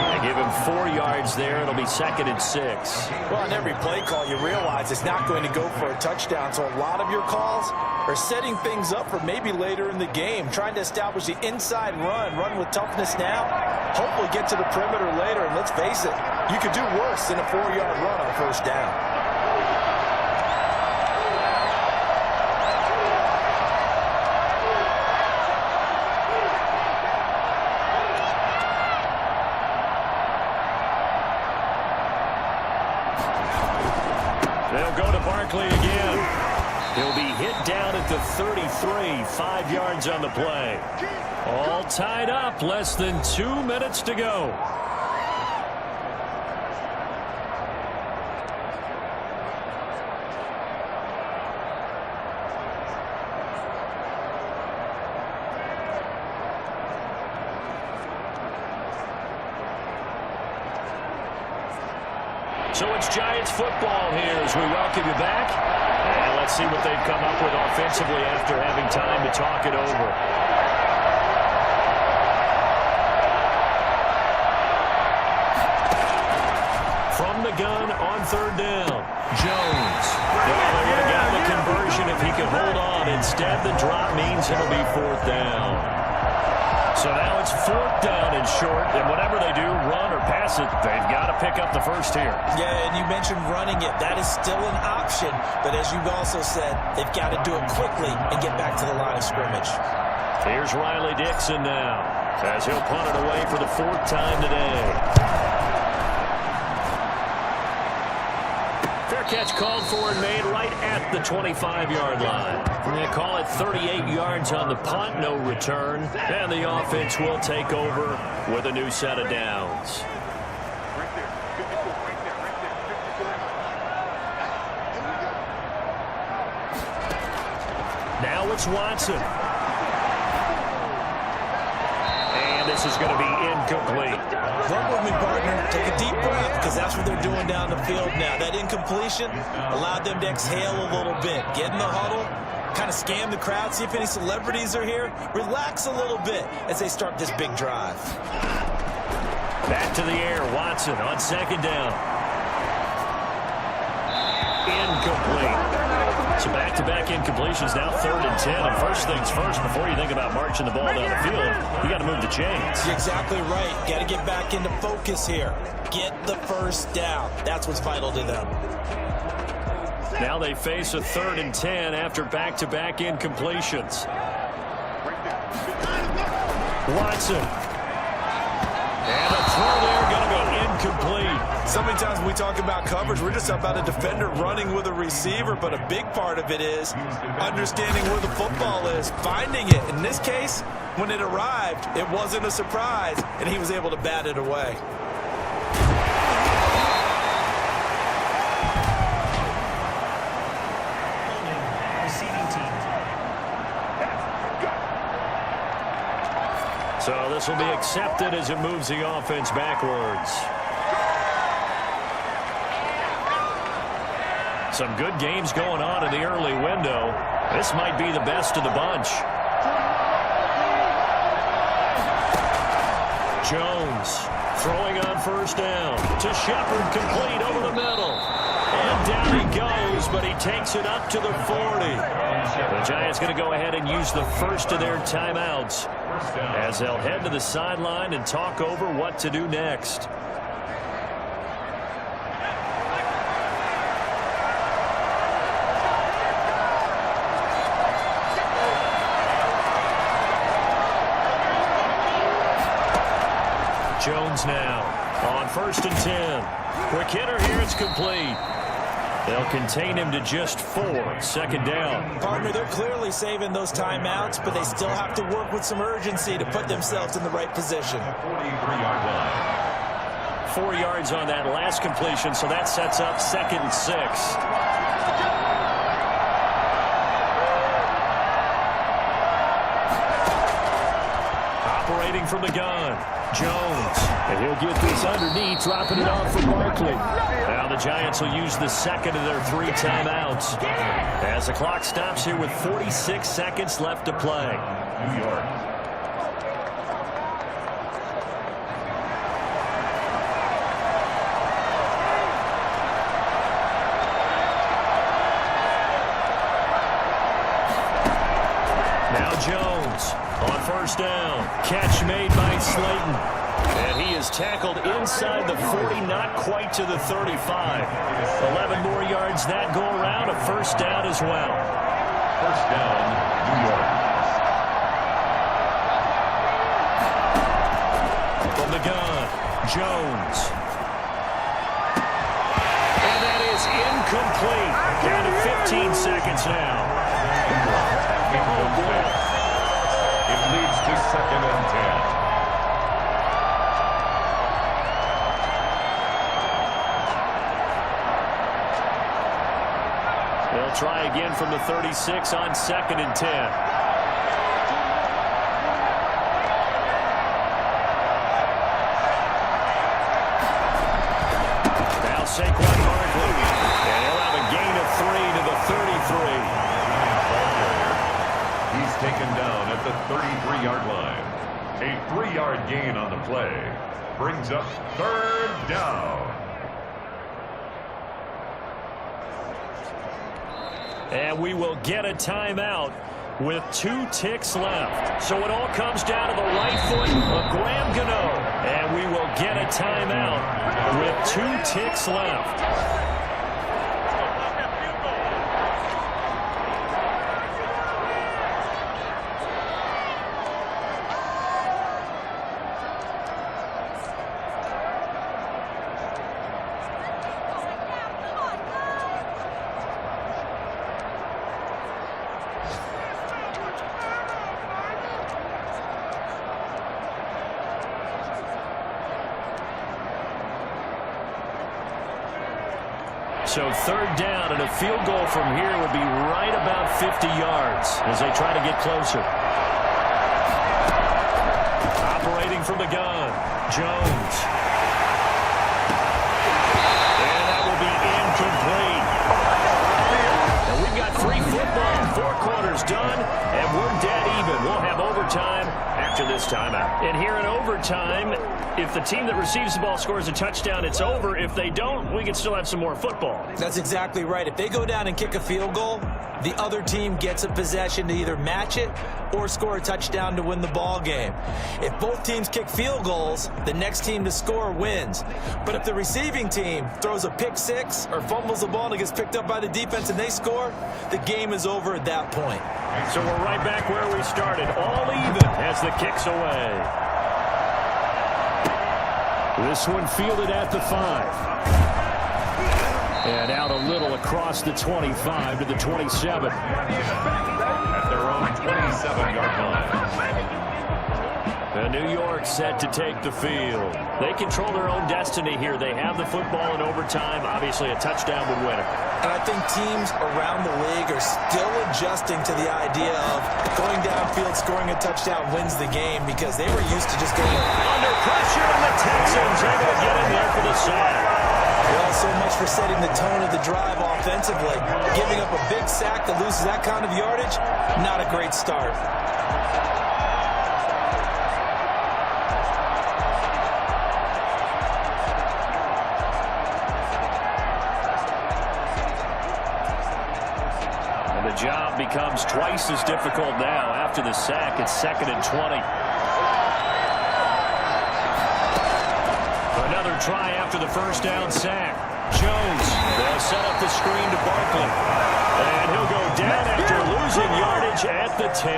They give him 4 yards there. It'll be 2nd and 6. Well, on every play call, you realize it's not going to go for a touchdown. So a lot of your calls are setting things up for maybe later in the game, trying to establish the inside run with toughness now, hopefully get to the perimeter later. And let's face it, you could do worse than a 4-yard run on first down. They'll go to Barkley again. He'll be hit down at the 33, 5 yards on the play. All tied up, less than 2 minutes to go. So it's Giants football here as we welcome you back. And let's see what they've come up with offensively after having time to talk it over. From the gun on 3rd down, Jones. Well, they would have gotten the conversion if he could hold on. Instead, the drop means it'll be 4th down. So now it's 4th down and short, and whatever they do, run or pass it, they've got to pick up the first here. Yeah, and you mentioned running it. That is still an option, but as you've also said, they've got to do it quickly and get back to the line of scrimmage. Here's Riley Dixon now, as he'll punt it away for the 4th time today. Fair catch called for and made right at the 25-yard line. They call it 38 yards on the punt, no return. And the offense will take over with a new set of downs. Now it's Watson. And this is going to be incomplete. Run with me, partner. Take a deep breath, because that's what they're doing down the field now. That incompletion allowed them to exhale a little bit. Get in the huddle, kind of scan the crowd, see if any celebrities are here. Relax a little bit as they start this big drive. Back to the air, Watson on 2nd down. Incomplete. So back-to-back incompletions, now 3rd and 10. And first things first, before you think about marching the ball down the field, you got to move the chains. You're exactly right. Got to get back into focus here. Get the first down. That's what's vital to them. Now they face a 3rd and 10 after back-to-back incompletions. Watson. And a throw there, going to go incomplete. So many times when we talk about coverage, we're just about a defender running with a receiver, but a big part of it is understanding where the football is, finding it. In this case, when it arrived, it wasn't a surprise, and he was able to bat it away. So this will be accepted as it moves the offense backwards. Some good games going on in the early window. This might be the best of the bunch. Jones throwing on 1st down to Shepard, complete over the middle. And down he goes, but he takes it up to the 40. The Giants going to go ahead and use the first of their timeouts as they'll head to the sideline and talk over what to do next. Jones now on 1st and 10. Quick hitter here, it's complete. They'll contain him to just 4. 2nd down. Partner, they're clearly saving those timeouts, but they still have to work with some urgency to put themselves in the right position. 4 yards on that last completion, so that sets up 2nd and 6. Operating from the gun. Jones. And he'll get this underneath, dropping it off for Barkley. Now the Giants will use the second of their 3 timeouts as the clock stops here with 46 seconds left to play. New York. Now Jones on first down. Catch made by Slayton. And he is tackled inside the 40, not quite to the 35. 11 more yards that go around, a first down as well. First down, New York. From the gun, Jones. And that is incomplete. Down to 15 seconds now. It leads to 2nd and 10. They'll try again from the 36 on 2nd and 10. Now Saquon Barkley. And he'll have a gain of 3 to the 33. He's taken down at the 33-yard line. A 3-yard gain on the play brings up 3rd down. And we will get a timeout with 2 ticks left. So it all comes down to the right foot of Graham Gano. And we will get a timeout with 2 ticks left. So 3rd down, and a field goal from here would be right about 50 yards as they try to get closer. Operating from the gun, Jones. And that will be incomplete. And we've got free football, 4 quarters done, and we're dead even. We'll have overtime after this timeout. And here in overtime, if the team that receives the ball scores a touchdown, it's over. If they don't, we can still have some more football. That's exactly right. If they go down and kick a field goal, the other team gets a possession to either match it or score a touchdown to win the ball game. If both teams kick field goals, the next team to score wins. But if the receiving team throws a pick 6 or fumbles the ball and it gets picked up by the defense and they score, the game is over at that point. So we're right back where we started, all even as the kick's away. This one fielded at the 5. And out a little across the 25 to the 27. At their own 27-yard line. And New York set to take the field. They control their own destiny here. They have the football in overtime. Obviously, a touchdown would win it. And I think teams around the league are still adjusting to the idea of going downfield, scoring a touchdown wins the game because they were used to just going under pressure, and the Texans able to get in there for the sack. Well, so much for setting the tone of the drive offensively. Giving up a big sack that loses that kind of yardage, not a great start. And the job becomes twice as difficult now after the sack. It's 2nd and 20. Another try after the first down sack. Jones, they'll set up the screen to Barkley. And he'll go down after losing yardage at the 10.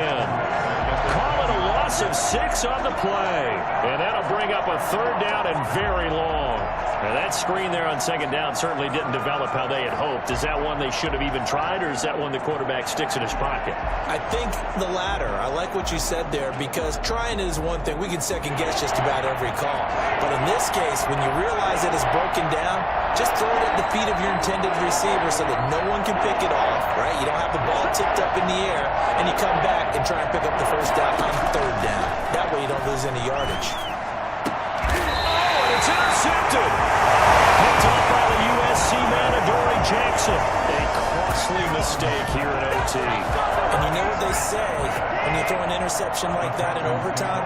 Call it a loss of 6 on the play. And that'll bring up a 3rd down and very long. Now that screen there on 2nd down certainly didn't develop how they had hoped. Is that one they should have even tried, or is that one the quarterback sticks in his pocket? I think the latter. I like what you said there because trying is one thing. We can second guess just about every call. But in this case, when you realize that it's broken down, just throw it at the feet of your intended receiver so that no one can pick it off, right? You don't have the ball tipped up in the air, and you come back and try and pick up the first down on 3rd down. That way you don't lose any yardage. It's intercepted. Picked off by the USC man, Adoree Jackson. A costly mistake here in OT. And you know what they say, when you throw an interception like that in overtime,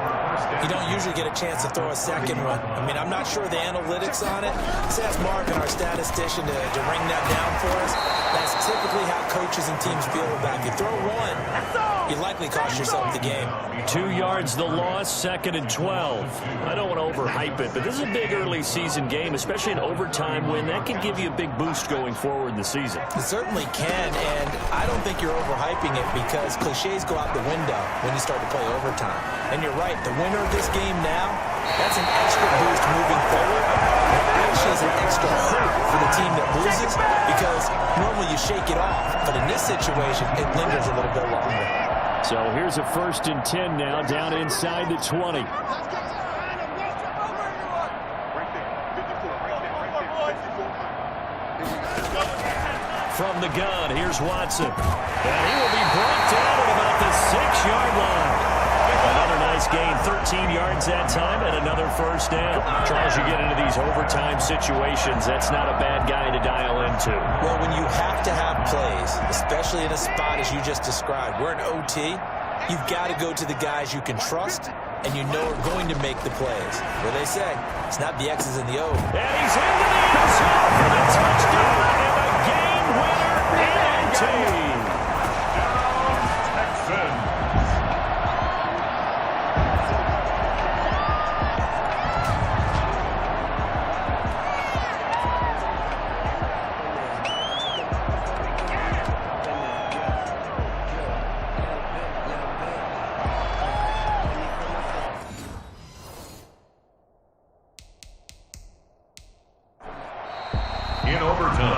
you don't usually get a chance to throw a second one. I mean, I'm not sure the analytics on it. Let's ask Mark and our statistician to ring that down for us. That's typically how coaches and teams feel about it. You throw one, you likely cost yourself the game. 2 yards the loss, 2nd and 12. I don't want to overhype it, but this is a big early season game, especially an overtime win. That can give you a big boost going forward in the season. It certainly can, and I don't think you're overhyping it because cliches go out the window when you start to play overtime. And you're right, the winner of this game now, that's an extra boost moving forward. It actually is an extra hope for the team that loses because normally you shake it off, but in this situation, it lingers a little bit longer. So here's a 1st and 10 now, down inside the 20. From the gun, here's Watson. And he will be brought down at about the 6-yard line. Another nice gain, 13 yards that time, and another first down. Charles, you get into these overtime situations, that's not a bad guy to dial into. Well, when you have to have plays, especially in a spot as you just described, we're in OT, you've got to go to the guys you can trust and you know are going to make the plays. What they say, it's not the X's and the O's. And he's into the end zone for the touchdown and a game winner in OT.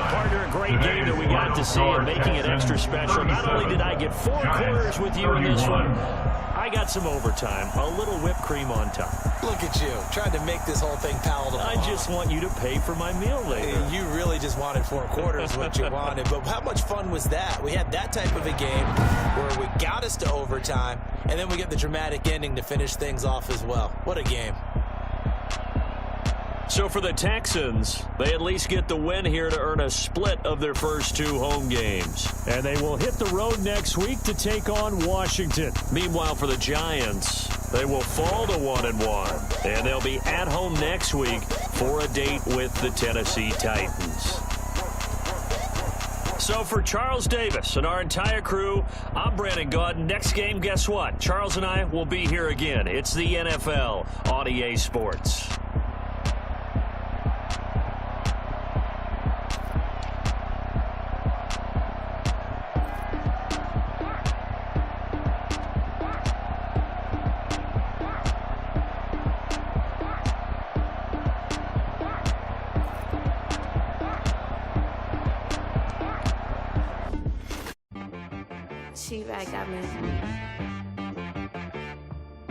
Partner, a great game that we got to see and making it extra special. Not only did I get 4 quarters with you in this one, I got some overtime, a little whipped cream on top. Look at you, trying to make this whole thing palatable. I just want you to pay for my meal later. You really just wanted 4 quarters, what you wanted. But how much fun was that? We had that type of a game where we got us to overtime, and then we get the dramatic ending to finish things off as well. What a game. So for the Texans, they at least get the win here to earn a split of their first 2 home games. And they will hit the road next week to take on Washington. Meanwhile, for the Giants, they will fall to 1-1. And they'll be at home next week for a date with the Tennessee Titans. So for Charles Davis and our entire crew, I'm Brandon Gaudin. Next game, guess what? Charles and I will be here again. It's the NFL on EA Sports. She back got me.